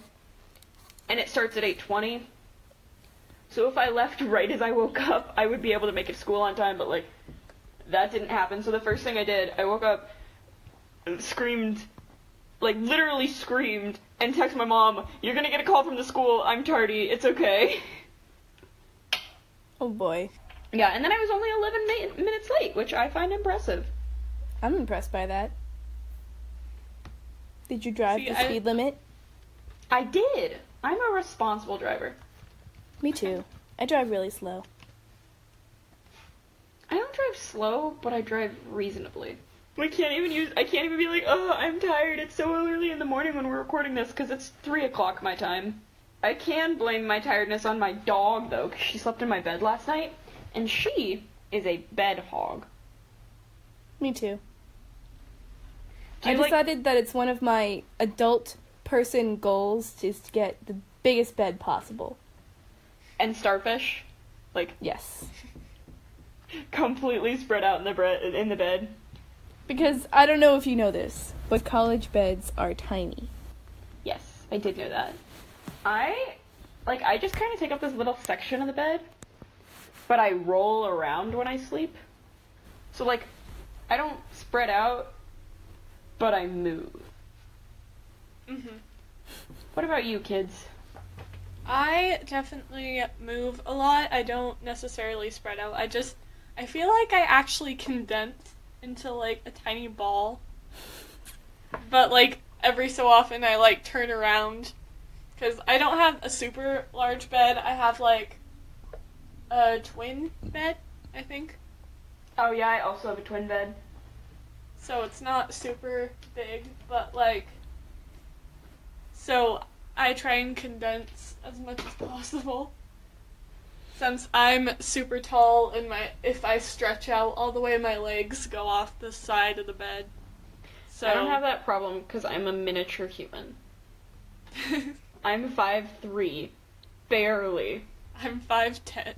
And it starts at 8:20. So if I left right as I woke up, I would be able to make it to school on time, but, like, that didn't happen. So the first thing I did, I woke up and screamed, like, literally screamed, and texted my mom, "You're gonna get a call from the school, I'm tardy, it's okay." Oh boy. Yeah, and then I was only 11 minutes late, which I find impressive. I'm impressed by that. Did you drive See, the speed limit? I did. I'm a responsible driver. Me too. I drive really slow. I don't drive slow, but I drive reasonably. I can't even be like, "Oh, I'm tired, it's so early in the morning when we're recording this," because it's 3 o'clock my time. I can blame my tiredness on my dog, though, because she slept in my bed last night, and she is a bed hog. Me too. Do I you like- decided that it's one of my adult person goals is to get the biggest bed possible. And starfish? Like, Yes. completely spread out in the bed. Because I don't know if you know this, but college beds are tiny. Yes, I did know that. I just kind of take up this little section of the bed, but I roll around when I sleep. So, like, I don't spread out, but I move. Mhm. What about you, kids? I definitely move a lot. I don't necessarily spread out. I feel like I actually condense into, like, a tiny ball. But, like, every so often I, like, turn around. Because I don't have a super large bed. I have, like, a twin bed, I think. Oh yeah, I also have a twin bed. So it's not super big, but, like... So I try and condense as much as possible. Since I'm super tall and if I stretch out all the way, my legs go off the side of the bed. So I don't have that problem because I'm a miniature human. I'm 5'3", barely. I'm 5'10".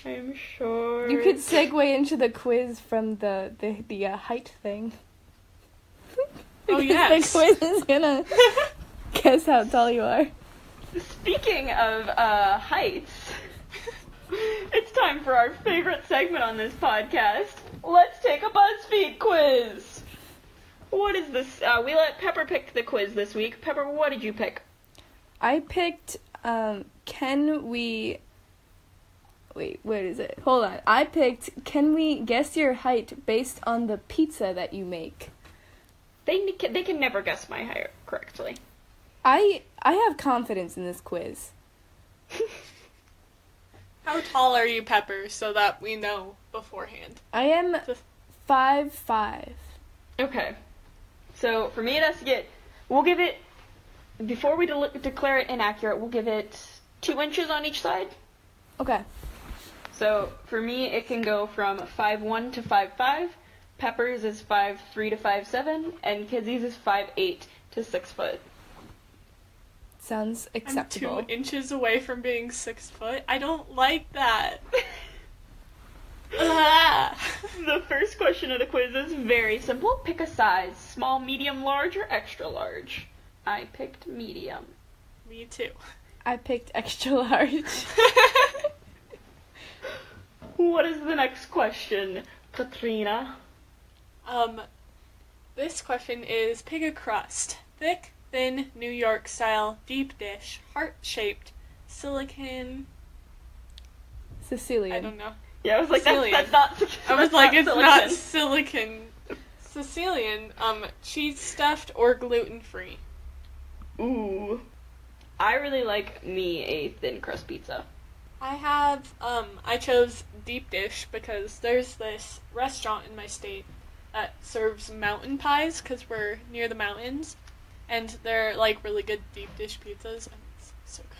I'm sure. You could segue into the quiz from the height thing. Oh, yes. The quiz is gonna guess how tall you are. Speaking of heights, it's time for our favorite segment on this podcast. Let's take a Buzzfeed quiz. What is this? We let Pepper pick the quiz this week. Pepper, what did you pick? I picked, can we... Wait, where is it? Hold on. I picked, can we guess your height based on the pizza that you make? They can never guess my height correctly. I have confidence in this quiz. How tall are you, Pepper, so that we know beforehand? I am 5'5". Okay. So, for me, it has to get... We'll give it... Before we declare it inaccurate, we'll give it 2 inches on each side. Okay. So, for me, it can go from 5'1" to 5'5". Pepper's is 5'3" to 5'7", and Kizzy's is 5'8" to 6 foot. Sounds acceptable. I'm 2 inches away from being 6 foot. I don't like that. The first question of the quiz is very simple. Pick a size. Small, medium, large, or extra large. I picked medium. Me too. I picked extra large. What is the next question, Katrina? This question is, pick a crust. Thick, thin, New York style, deep dish, heart-shaped, silicon... Sicilian. I don't know. Yeah, I was like, Sicilian. that's not... I was that's like, it's silicon. not silicon. Sicilian, cheese stuffed or gluten-free. Ooh. I really like me a thin crust pizza. I chose deep dish because there's this restaurant in my state that serves mountain pies because we're near the mountains, and they're like really good deep dish pizzas, and it's so good.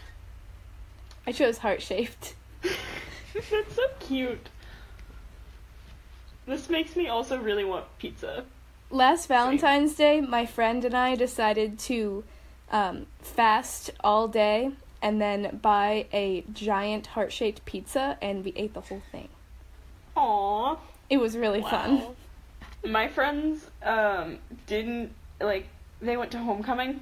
I chose heart-shaped. That's so cute. This makes me also really want pizza. Last Valentine's Day, my friend and I decided to fast all day and then buy a giant heart-shaped pizza, and we ate the whole thing. Aww. It was really fun. My friends didn't, like, they went to homecoming,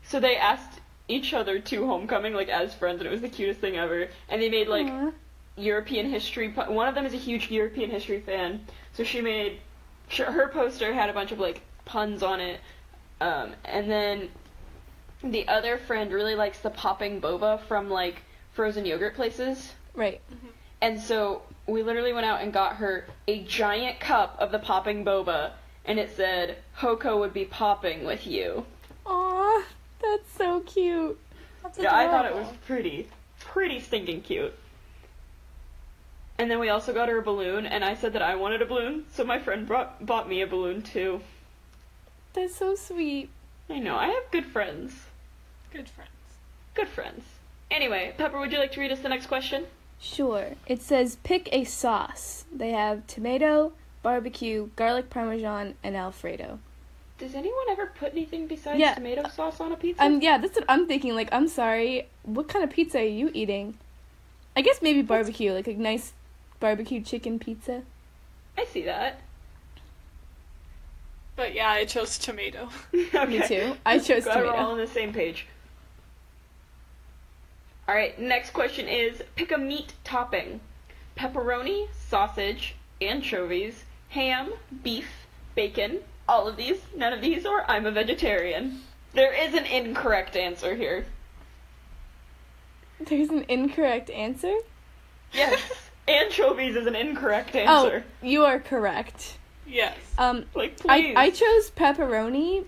so they asked each other to homecoming, like, as friends, and it was the cutest thing ever. And they made, like, Aww. European history... One of them is a huge European history fan, so she made... Her poster had a bunch of, like, puns on it, and then the other friend really likes the popping boba from, like, frozen yogurt places. Right. Mm-hmm. And so we literally went out and got her a giant cup of the popping boba, and it said, Hoko would be popping with you. Aw, that's so cute. That's Yeah, I thought it adorable. was pretty stinking cute. And then we also got her a balloon, and I said that I wanted a balloon, so my friend bought me a balloon too. That's so sweet. I know, I have good friends. Good friends. Good friends. Anyway, Pepper, would you like to read us the next question? Sure. It says, pick a sauce. They have tomato, barbecue, garlic parmesan, and Alfredo. Does anyone ever put anything besides Yeah. tomato sauce on a pizza? Yeah, that's what I'm thinking. Like, I'm sorry, what kind of pizza are you eating? I guess maybe barbecue, like a nice barbecue chicken pizza. I see that. But yeah, I chose tomato. Okay. Me too. I chose Glad we're all tomato. on the same page. Alright, next question is, pick a meat topping. Pepperoni, sausage, anchovies, ham, beef, bacon, all of these, none of these, or I'm a vegetarian. There is an incorrect answer here. There's an incorrect answer? Yes, anchovies is an incorrect answer. Oh, you are correct. Yes. Like, please. I chose pepperoni,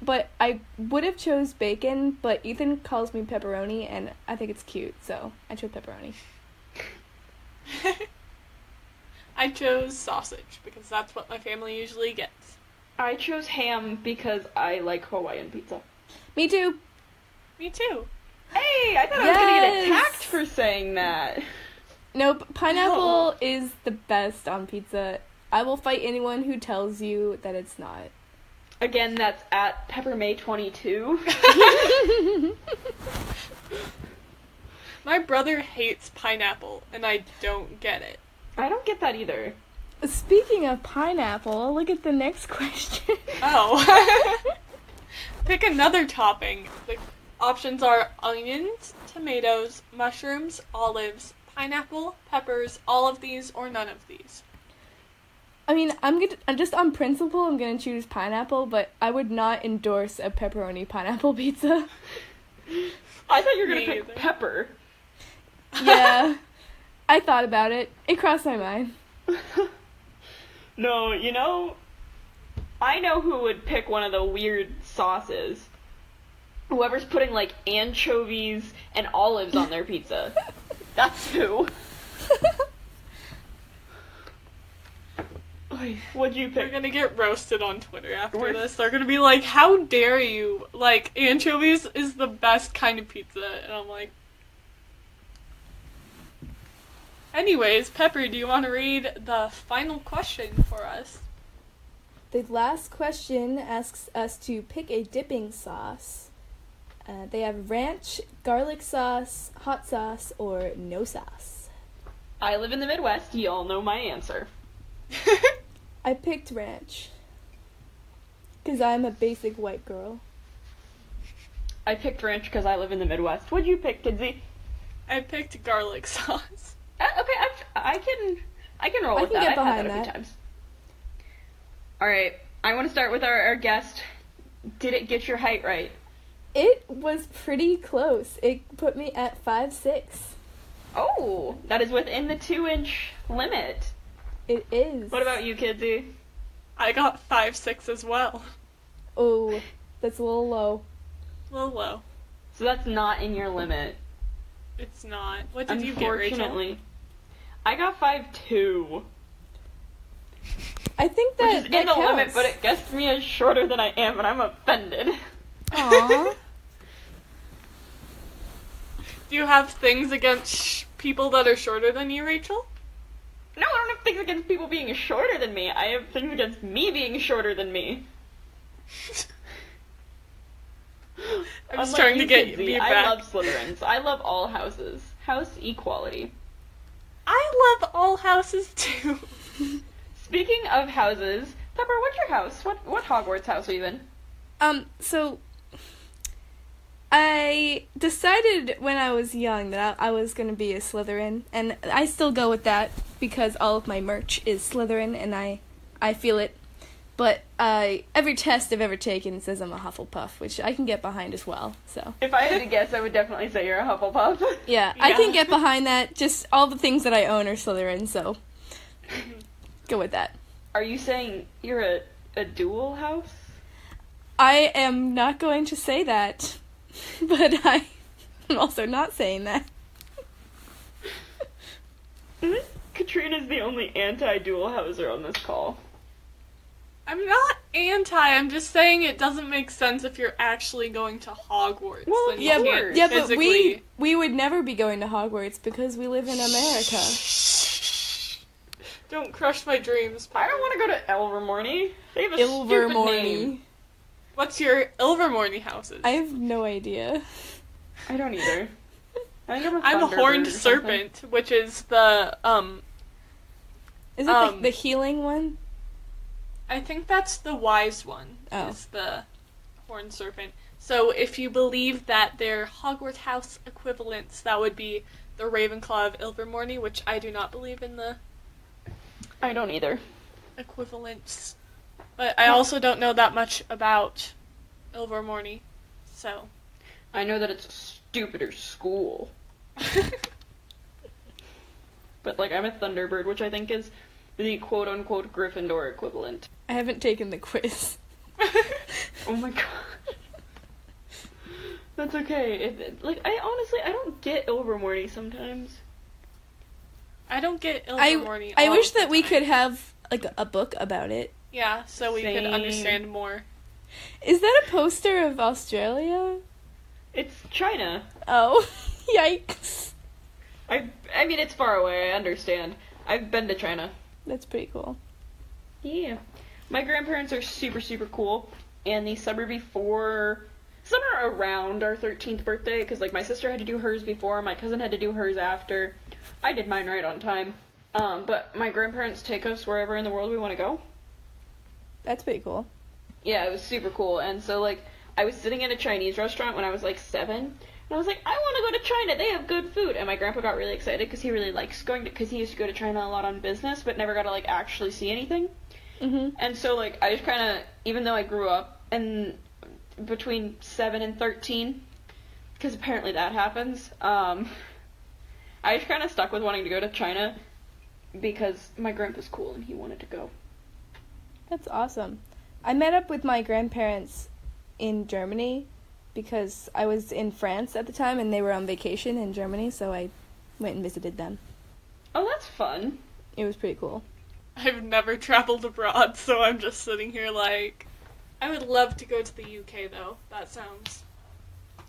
but I would have chose bacon, but Ethan calls me pepperoni, and I think it's cute, so I chose pepperoni. I chose sausage because that's what my family usually gets. I chose ham because I like Hawaiian pizza. Me too. Me too. Hey, I thought I was gonna get attacked for saying that. Nope, pineapple is the best on pizza. I will fight anyone who tells you that it's not. Again, that's at PepperMay22. My brother hates pineapple, and I don't get it. I don't get that either. Speaking of pineapple, look at the next question. Oh. Pick another topping. The options are onions, tomatoes, mushrooms, olives, pineapple, peppers, all of these, or none of these. I mean, I'm just on principle, I'm gonna choose pineapple, but I would not endorse a pepperoni pineapple pizza. I thought you were gonna Me pick either. pepper. Yeah, I thought about it. It crossed my mind. No, I know who would pick one of the weird sauces. Whoever's putting, like, anchovies and olives on their pizza. That's who. What'd you We're pick? gonna get roasted on Twitter after this. They're gonna be like, how dare you? Like, anchovies is the best kind of pizza. And I'm like... Anyways, Pepper, do you want to read the final question for us? The last question asks us to pick a dipping sauce. They have ranch, garlic sauce, hot sauce, or no sauce. I live in the Midwest. Y'all know my answer. I picked ranch. Because I'm a basic white girl. I picked ranch because I live in the Midwest. What'd you pick, Kidsy? I picked garlic sauce. Okay, I can roll with can that. get I've had behind that a few that. times. All right, I want to start with our guest. Did it get your height right? It was pretty close. It put me at 5'6". Oh, that is within the 2-inch limit. It is. What about you, Kidsy? I got 5'6" as well. Oh, that's a little low. A little low. So that's not in your limit. It's not. What did you get, Rachel? Unfortunately, I got 5'2". I think Which that is that in the counts. limit, but it gets me as shorter than I am, and I'm offended. Aww. Do you have things against people that are shorter than you, Rachel? No, I don't have things against people being shorter than me. I have things against me being shorter than me. I'm just Unlike trying to you, get Kidsy, you I back. love Slytherins. I love all houses. House equality. I love all houses too. Speaking of houses, Pepper, what's your house? What Hogwarts house are you in? So I decided when I was young that I was going to be a Slytherin, and I still go with that because all of my merch is Slytherin, and I feel it. But every test I've ever taken says I'm a Hufflepuff, which I can get behind as well, so. If I had to guess, I would definitely say you're a Hufflepuff. Yeah, I can Yeah. get behind that. Just all the things that I own are Slytherin, so go with that. Are you saying you're a dual house? I am not going to say that, but I am also not saying that. Katrina's the only anti-dual houser on this call. I'm not anti, I'm just saying it doesn't make sense if you're actually going to Hogwarts. Well, then you Yeah, can't but- yeah, but physically... we would never be going to Hogwarts because we live in America. Don't crush my dreams, I don't want to go to Ilvermorny. They have a stupid Ilvermorny. name. What's your Ilvermorny houses? I have no idea. I don't either. I think I'm a Thunderbird horned or something. serpent, which is the, Is it the healing one? I think that's the wise one, Oh. is the horned serpent. So if you believe that they're Hogwarts house equivalents, that would be the Ravenclaw of Ilvermorny, which I do not believe in the I don't either. equivalents. But I also don't know that much about Ilvermorny, so... I know that it's a stupider school. But, like, I'm a Thunderbird, which I think is the quote-unquote Gryffindor equivalent. I haven't taken the quiz. Oh my god. That's okay. I don't get Ilvermorny sometimes. I don't get Ilvermorny I all wish the that we time. could have like a book about it. Yeah, so we could Same. understand more. Is that a poster of Australia? It's China. Oh, yikes. I mean, it's far away, I understand. I've been to China. That's pretty cool. Yeah. My grandparents are super, super cool, and the summer before, somewhere around our 13th birthday, because, like, my sister had to do hers before, my cousin had to do hers after. I did mine right on time. But my grandparents take us wherever in the world we want to go. That's pretty cool. Yeah, it was super cool, and so, like, I was sitting in a Chinese restaurant when I was, like, 7, and I was like, I want to go to China, they have good food, and my grandpa got really excited, because he really likes going to, because he used to go to China a lot on business, but never got to, like, actually see anything. Mm-hmm. And so, like, I just kind of, even though I grew up in between 7 and 13, because apparently that happens, I just kind of stuck with wanting to go to China, because my grandpa's cool, and he wanted to go. That's awesome. I met up with my grandparents in Germany because I was in France at the time and they were on vacation in Germany, so I went and visited them. Oh, that's fun. It was pretty cool. I've never traveled abroad, so I'm just sitting here like, I would love to go to the UK though. That sounds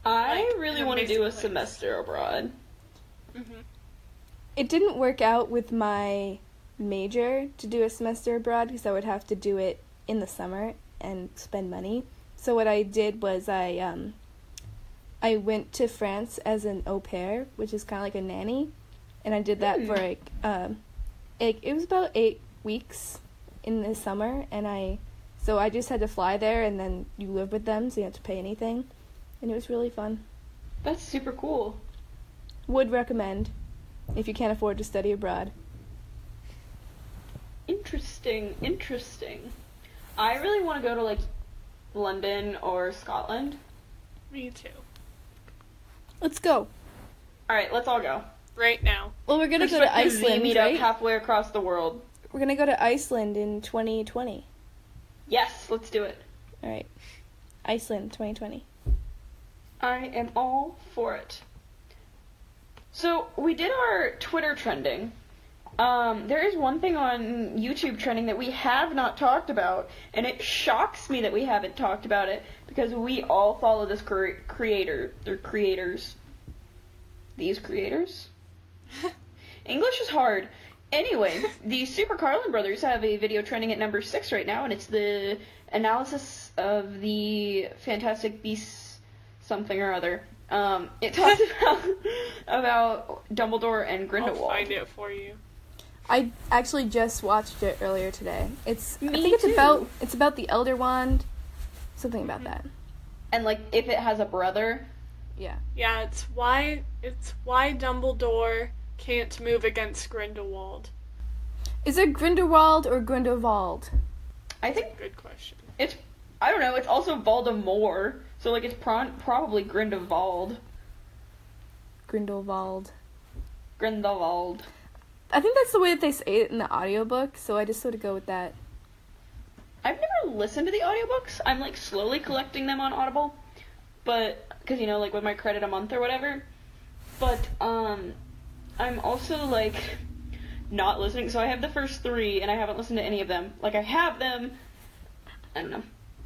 I like really an want to do a amazing place. semester abroad. Mm-hmm. It didn't work out with my major to do a semester abroad because I would have to do it in the summer and spend money. So what I did was I went to France as an au pair, which is kind of like a nanny, and I did that for like it was about 8 weeks in the summer, and I just had to fly there, and then you live with them, so you don't have to pay anything, and it was really fun. That's super cool. Would recommend if you can't afford to study abroad. Interesting. I really want to go to, like, London or Scotland. Me too. Let's go. Alright, let's all go. Right now. Well, we're gonna go to Perspective Z Iceland, meet right? up halfway across the world. We're gonna go to Iceland in 2020. Yes, let's do it. All right, Iceland 2020. I am all for it. So, we did our Twitter trending. There is one thing on YouTube trending that we have not talked about, and it shocks me that we haven't talked about it, because we all follow this creator. They're creators. These creators? English is hard. Anyway, the Super Carlin brothers have a video trending at number 6 right now, and it's the analysis of the Fantastic Beasts something or other. It talks about Dumbledore and Grindelwald. I'll find it for you. I actually just watched it earlier today. I think Me it's too. about the Elder Wand, something about that. And, like, if it has a brother. Yeah. Yeah, it's why Dumbledore can't move against Grindelwald. Is it Grindelwald or Grindelwald? I think Good question. I don't know, it's also Voldemort, so, like, it's probably Grindelwald. Grindelwald. Grindelwald. I think that's the way that they say it in the audiobook, so I just sort of go with that. I've never listened to the audiobooks. I'm, like, slowly collecting them on Audible. But, because, you know, like, with my credit a month or whatever. But, I'm also, like, not listening. So I have the first 3, and I haven't listened to any of them. Like, I have them. I don't know.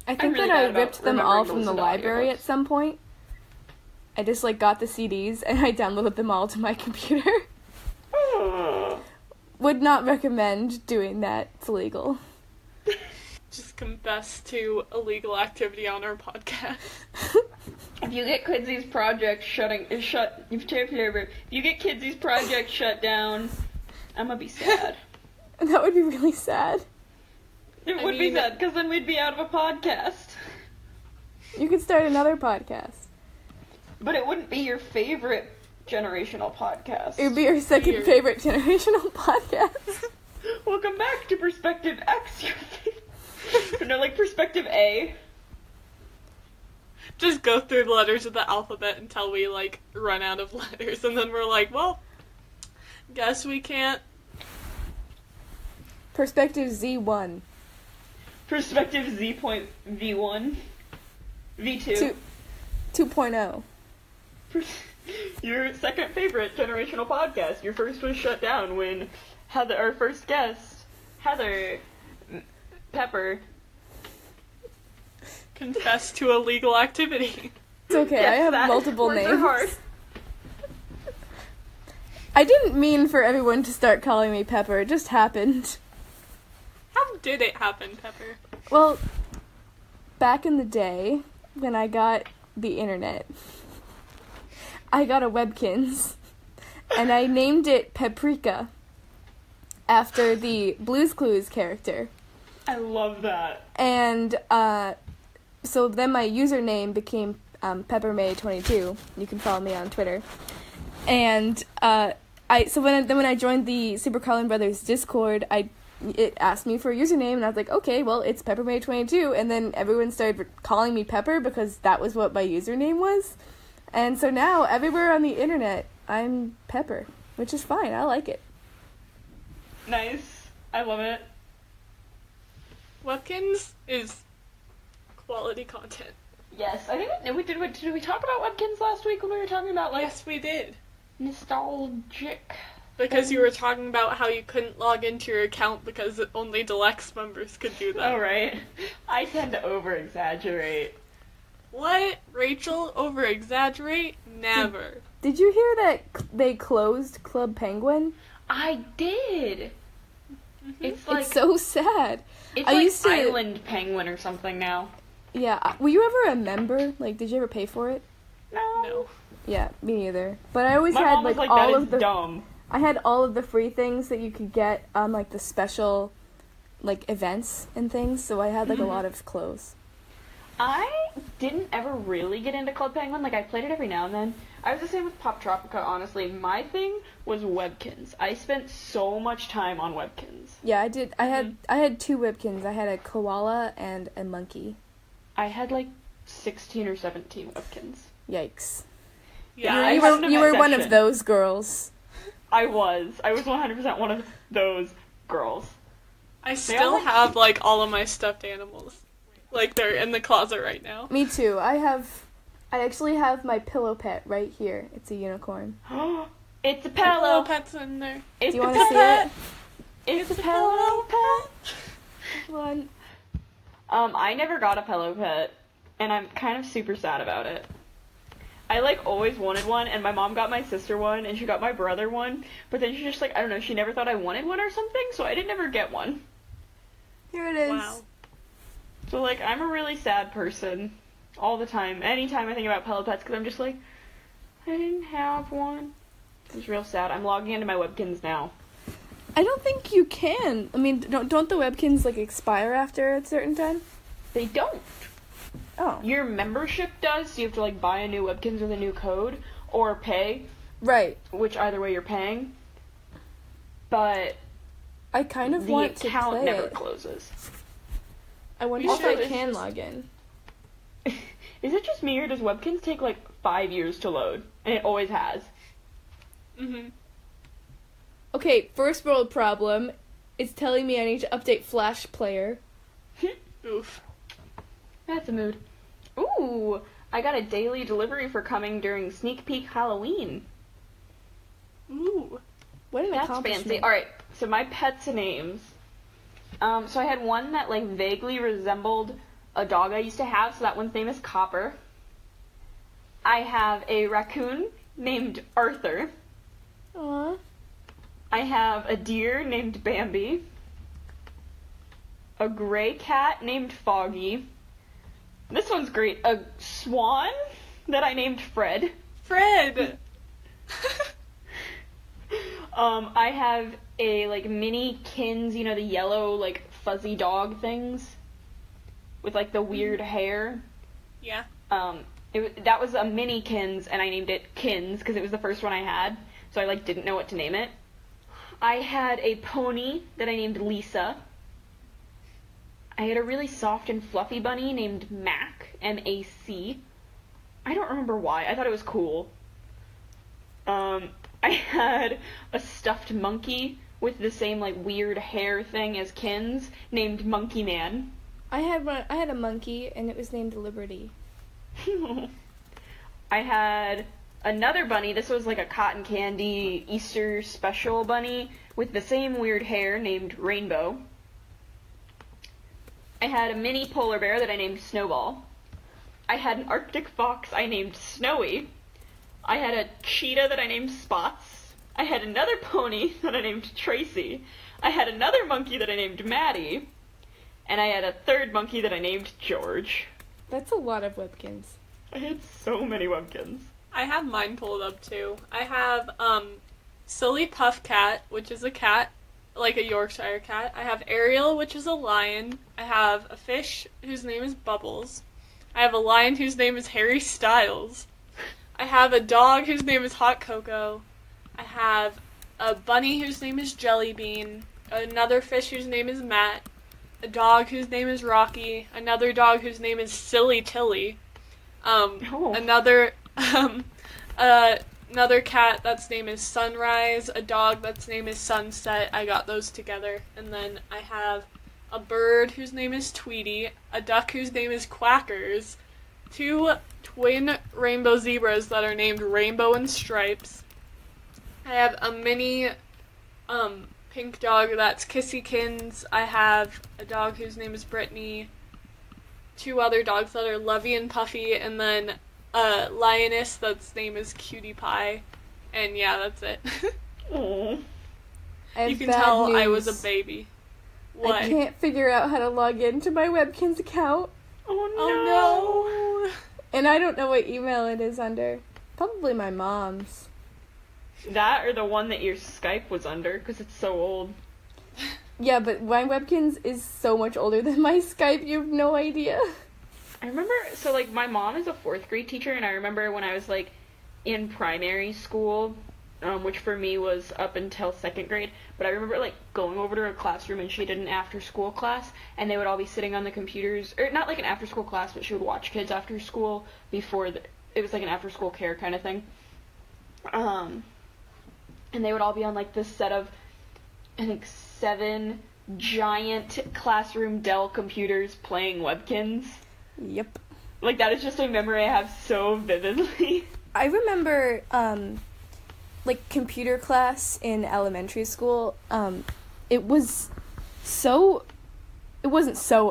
I think really that I bad about ripped them all remembering to from the listen to library audiobooks. at some point. I just, like, got the CDs, and I downloaded them all to my computer. Would not recommend doing that. It's illegal. Just confess to illegal activity on our podcast. If you get Kidsy's project if you get Kidsy's project shut down, I'm gonna be sad. That would be really sad. It would be sad, because then we'd be out of a podcast. You could start another podcast. But it wouldn't be your favorite generational podcast. It would be your second Weird. favorite generational podcast. Welcome back to Perspective X. No, like Perspective A. Just go through the letters of the alphabet until we, like, run out of letters, and then we're like, well, guess we can't. Perspective Z1. Perspective Z.V1. V2. 2.0. Your second favorite generational podcast. Your first was shut down when our first guest, Heather Pepper. Confess to illegal activity. It's okay, I Yes, have that multiple words are names. hard. I didn't mean for everyone to start calling me Pepper, it just happened. How did it happen, Pepper? Well, back in the day, when I got the internet, I got a Webkinz, and I named it Paprika, after the Blue's Clues character. I love that. And, so then my username became, PepperMay22. You can follow me on Twitter. And, when I joined the Super Carlin Brothers Discord, it asked me for a username, and I was like, okay, well, it's PepperMay22, and then everyone started calling me Pepper because that was what my username was. And so now, everywhere on the internet, I'm Pepper, which is fine, I like it. Nice. I love it. Webkinz is quality content. Yes, I think did we talk about Webkinz last week when we were talking about like Yes, we did. nostalgic? Because you were talking about how you couldn't log into your account because only Deluxe members could do that. Oh right. I tend to over-exaggerate. What? Rachel? Over-exaggerate? Never. Did you hear that they closed Club Penguin? I did. It's like It's so sad. it's I like used to- Island Penguin or something now. Yeah, were you ever a member? Like, did you ever pay for it? No. Yeah, me neither. But I always My had mom was like like, all that of is the dumb. I had all of the free things that you could get on like the special like events and things, so I had like a lot of clothes. I didn't ever really get into Club Penguin. Like, I played it every now and then. I was the same with Pop Tropica, honestly. My thing was Webkinz. I spent so much time on Webkinz. Yeah, I did. I had two Webkinz. I had a koala and a monkey. I had like 16 or 17 Webkinz. Yikes. Yeah, I you found were them you at were one of section. those girls. I was 100% one of those girls. I still have like all of my stuffed animals. Like they're in the closet right now. Me too. I actually have my pillow pet right here. It's a unicorn. It's a Pillow pillow. pets in there. It's Do you a want to see pet. it? It's a pillow pet. One. I never got a pillow pet, and I'm kind of super sad about it. I like always wanted one, and my mom got my sister one, and she got my brother one, but then she just like, I don't know, she never thought I wanted one or something, so I didn't ever get one. Here it is. Wow. So like, I'm a really sad person all the time. Anytime I think about pillow pets, because I'm just like, I didn't have one. It's real sad. I'm logging into my Webkinz now. I don't think you can. I mean, don't the Webkinz like expire after a certain time? They don't. Oh. Your membership does, so you have to like buy a new Webkinz with a new code, or pay, Right. which either way you're paying. But I kind of the want to account play never it. closes. I wonder You if I should. can log in. Is it just me, or does Webkinz take like 5 years to load? And it always has. Mhm. Okay, first world problem. It's telling me I need to update Flash Player. Oof. That's a mood. Ooh, I got a daily delivery for coming during Sneak Peek Halloween. Ooh. What an That's accomplishment. fancy. Alright, so my pets' names. So I had one that like vaguely resembled a dog I used to have, so that one's name is Copper. I have a raccoon named Arthur. Aw. I have a deer named Bambi. A gray cat named Foggy. This one's great. A swan that I named Fred. Fred! I have a like mini Kins, you know, the yellow like fuzzy dog things with like the weird hair. Yeah. That was a mini Kins, and I named it Kins because it was the first one I had, so I like didn't know what to name it. I had a pony that I named Lisa. I had a really soft and fluffy bunny named Mac, M-A-C. I don't remember why. I thought it was cool. I had a stuffed monkey with the same like weird hair thing as Kins named Monkey Man. I had a monkey and it was named Liberty. I had another bunny. This was like a cotton candy Easter special bunny with the same weird hair named Rainbow. I had a mini polar bear that I named Snowball. I had an Arctic fox I named Snowy. I had a cheetah that I named Spots. I had another pony that I named Tracy. I had another monkey that I named Maddie. And I had a third monkey that I named George. That's a lot of Webkinz. I had so many Webkinz. I have mine pulled up too. I have Silly Puff Cat, which is a cat, like a Yorkshire cat. I have Ariel, which is a lion. I have a fish whose name is Bubbles. I have a lion whose name is Harry Styles. I have a dog whose name is Hot Cocoa. I have a bunny whose name is Jellybean. Another fish whose name is Matt. A dog whose name is Rocky. Another dog whose name is Silly Tilly. Another cat that's name is Sunrise, a dog that's name is Sunset. I got those together. And then I have a bird whose name is Tweety, a duck whose name is Quackers, 2 twin rainbow zebras that are named Rainbow and Stripes. I have a mini pink dog that's Kissykins. I have a dog whose name is Brittany, 2 other dogs that are Lovey and Puffy, and then a lioness that's name is Cutie Pie. And yeah, that's it. Aww. You can tell news. I was a baby. What? I can't figure out how to log into my Webkinz account. Oh no! And I don't know what email it is under. Probably my mom's. That or the one that your Skype was under, because it's so old. Yeah, but my Webkinz is so much older than my Skype, you have no idea. I remember, so, like, my mom is a 4th grade teacher, and I remember when I was, like, in primary school, which for me was up until 2nd grade, but I remember, like, going over to her classroom, and she did an after-school class, and they would all be sitting on the computers, or not like an after-school class, but she would watch kids after school before, it was like an after-school care kind of thing. And they would all be on, like, this set of, I think, 7 giant classroom Dell computers playing Webkinz. Yep. Like, that is just a memory I have so vividly. I remember, like, computer class in elementary school. It wasn't so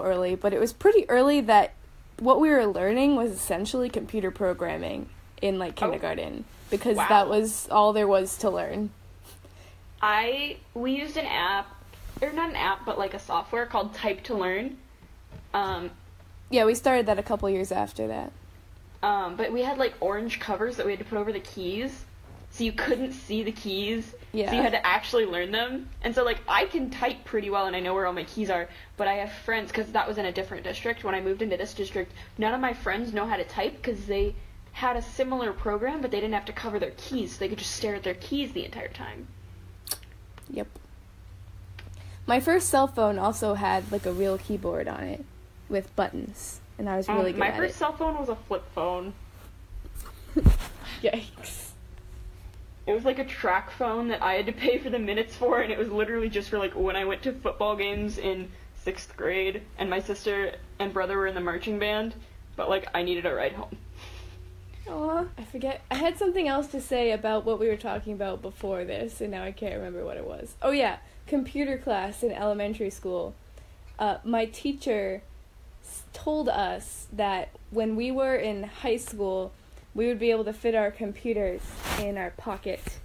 early, but it was pretty early that what we were learning was essentially computer programming in, like, kindergarten. Because that was all there was to learn. We used an app, or not an app, but like a software called Type to Learn. Yeah, we started that a couple years after that. But we had like orange covers that we had to put over the keys, so you couldn't see the keys. Yeah. So you had to actually learn them. And so like I can type pretty well and I know where all my keys are, but I have friends, because that was in a different district. When I moved into this district, none of my friends know how to type because they had a similar program, but they didn't have to cover their keys, so they could just stare at their keys the entire time. Yep. My first cell phone also had, like, a real keyboard on it with buttons, and I was really good at it. My first cell phone was a flip phone. Yikes. It was like a track phone that I had to pay for the minutes for, and it was literally just for, like, when I went to football games in 6th grade, and my sister and brother were in the marching band, but, like, I needed a ride home. Aw, I forget. I had something else to say about what we were talking about before this, and now I can't remember what it was. Oh yeah, computer class in elementary school. My teacher told us that when we were in high school, we would be able to fit our computers in our pocket.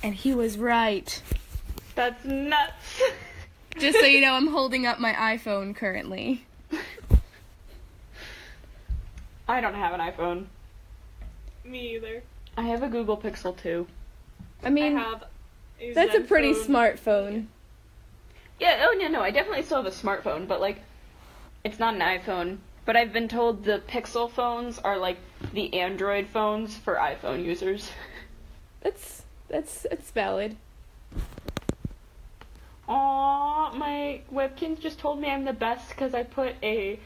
And he was right. That's nuts. Just so you know, I'm holding up my iPhone currently. I don't have an iPhone. Me either. I have a Google Pixel 2. I mean, that's a pretty smart phone. Yeah, oh no, I definitely still have a smartphone, but like, it's not an iPhone. But I've been told the Pixel phones are like the Android phones for iPhone users. That's valid. Aww, my Webkinz just told me I'm the best because I put a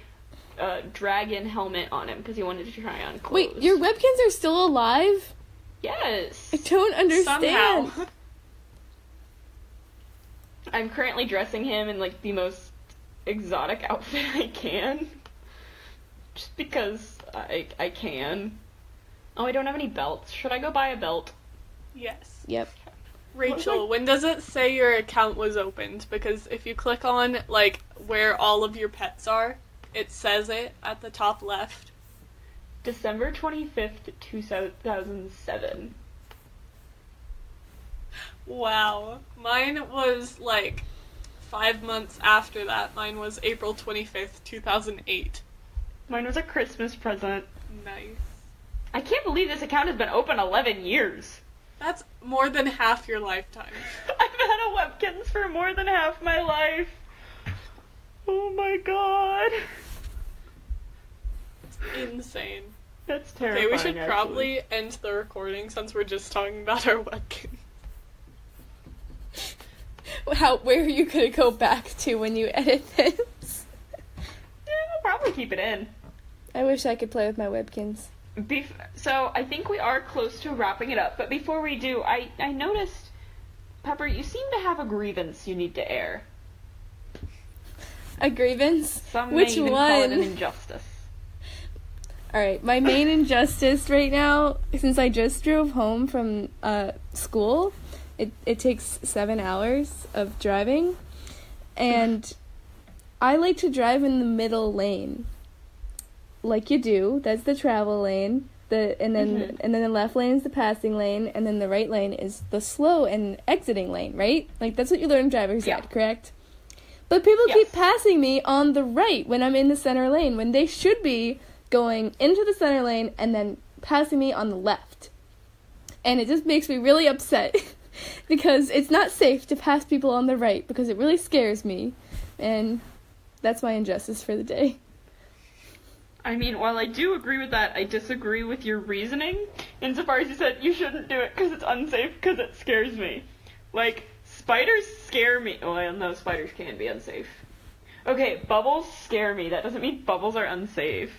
dragon helmet on him because he wanted to try on clothes. Wait, your Webkinz are still alive? Yes. I don't understand. Somehow. I'm currently dressing him in like the most exotic outfit I can. Just because I can. Oh, I don't have any belts. Should I go buy a belt? Yes. Yep. Rachel, when does it say your account was opened? Because if you click on, like, where all of your pets are, it says it at the top left. December 25th, 2007. Wow. Mine was, 5 months after that. Mine was April 25th, 2008. Mine was a Christmas present. Nice. I can't believe this account has been open 11 years. That's more than half your lifetime. I've had a Webkinz for more than half my life. Oh my god. Insane. That's terrifying. Okay, we should actually. probably end the recording since we're just talking about our Webkinz. Where are you gonna go back to when you edit this? Yeah, I'll probably keep it in. I wish I could play with my Webkinz. So I think we are close to wrapping it up, but before we do, I noticed, Pepper, you seem to have a grievance you need to air. A grievance? Some Which may even one? call it an injustice. Alright, my main injustice right now, since I just drove home from school, it takes 7 hours of driving, and I like to drive in the middle lane. Like you do, that's the travel lane, and then the left lane is the passing lane, and then the right lane is the slow and exiting lane, right? Like, that's what you learn driver's ed, correct? But people keep passing me on the right when I'm in the center lane, when they should be going into the center lane and then passing me on the left. And it just makes me really upset, because it's not safe to pass people on the right, because it really scares me, and that's my injustice for the day. I mean, while I do agree with that, I disagree with your reasoning, insofar as you said you shouldn't do it because it's unsafe, because it scares me. Like, spiders scare me. Well, no, spiders can be unsafe. Okay, bubbles scare me. That doesn't mean bubbles are unsafe.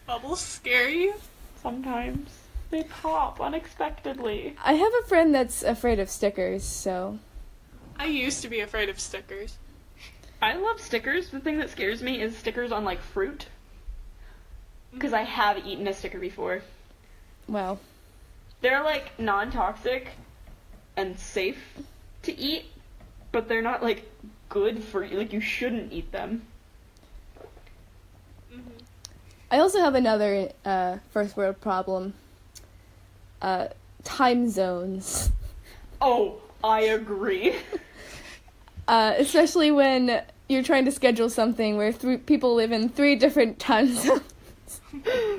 Bubbles scare you? Sometimes. They pop unexpectedly. I have a friend that's afraid of stickers, so... I used to be afraid of stickers. I love stickers. The thing that scares me is stickers on, like, fruit. Because I have eaten a sticker before. Wow. They're, like, non-toxic and safe to eat, but they're not, like, good for you. Like, you shouldn't eat them. I also have another first world problem. Time zones. Oh, I agree. Especially when you're trying to schedule something where people live in 3 different time zones.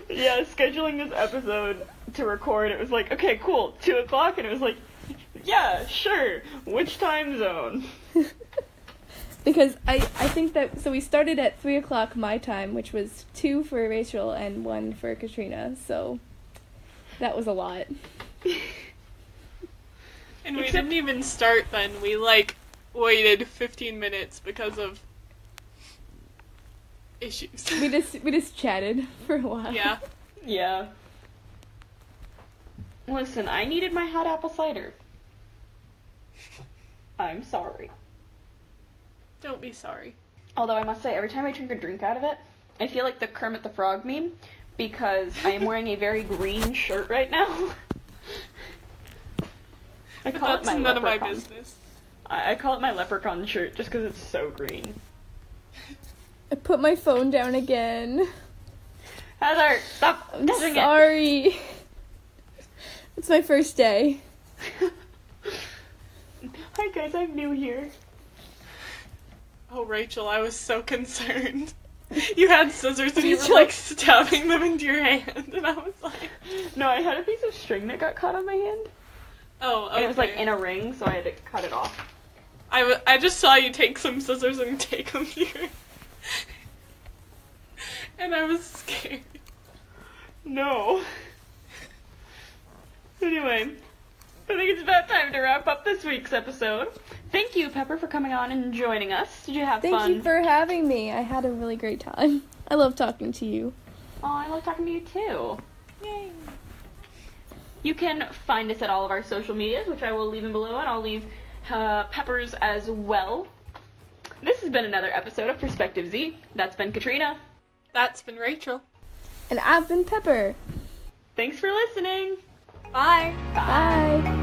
Yeah, scheduling this episode to record, it was like, okay, cool, 2 o'clock, and it was like, yeah, sure, which time zone? Because I think that, so we started at 3 o'clock my time, which was 2 for Rachel and 1 for Katrina, so that was a lot. And we didn't even start then, we, waited 15 minutes because of issues. We just chatted for a while. Yeah. Yeah. Listen, I needed my hot apple cider. I'm sorry. Don't be sorry. Although I must say, every time I drink a drink out of it, I feel like the Kermit the Frog meme, because I am wearing a very green shirt right now. I call it That's my none of my leprechaun. business. I call it my leprechaun shirt just because it's so green. I put my phone down again. Heather, stop I'm touching sorry. It's my first day. Hi guys, I'm new here. Oh, Rachel, I was so concerned. You had scissors and you were, Rachel. stabbing them into your hand, and I was like... No, I had a piece of string that got caught on my hand. Oh, okay. And it was in a ring, so I had to cut it off. I just saw you take some scissors and take them to your... And I was scared. No. Anyway, I think it's about time to wrap up this week's episode. Thank you, Pepper, for coming on and joining us. Did you have fun? Thank you for having me. I had a really great time. I love talking to you. Oh, I love talking to you too. Yay. You can find us at all of our social medias, which I will leave in below, and I'll leave Pepper's as well. This has been another episode of Perspective Z. That's been Katrina. That's been Rachel. And I've been Pepper. Thanks for listening. Bye. Bye.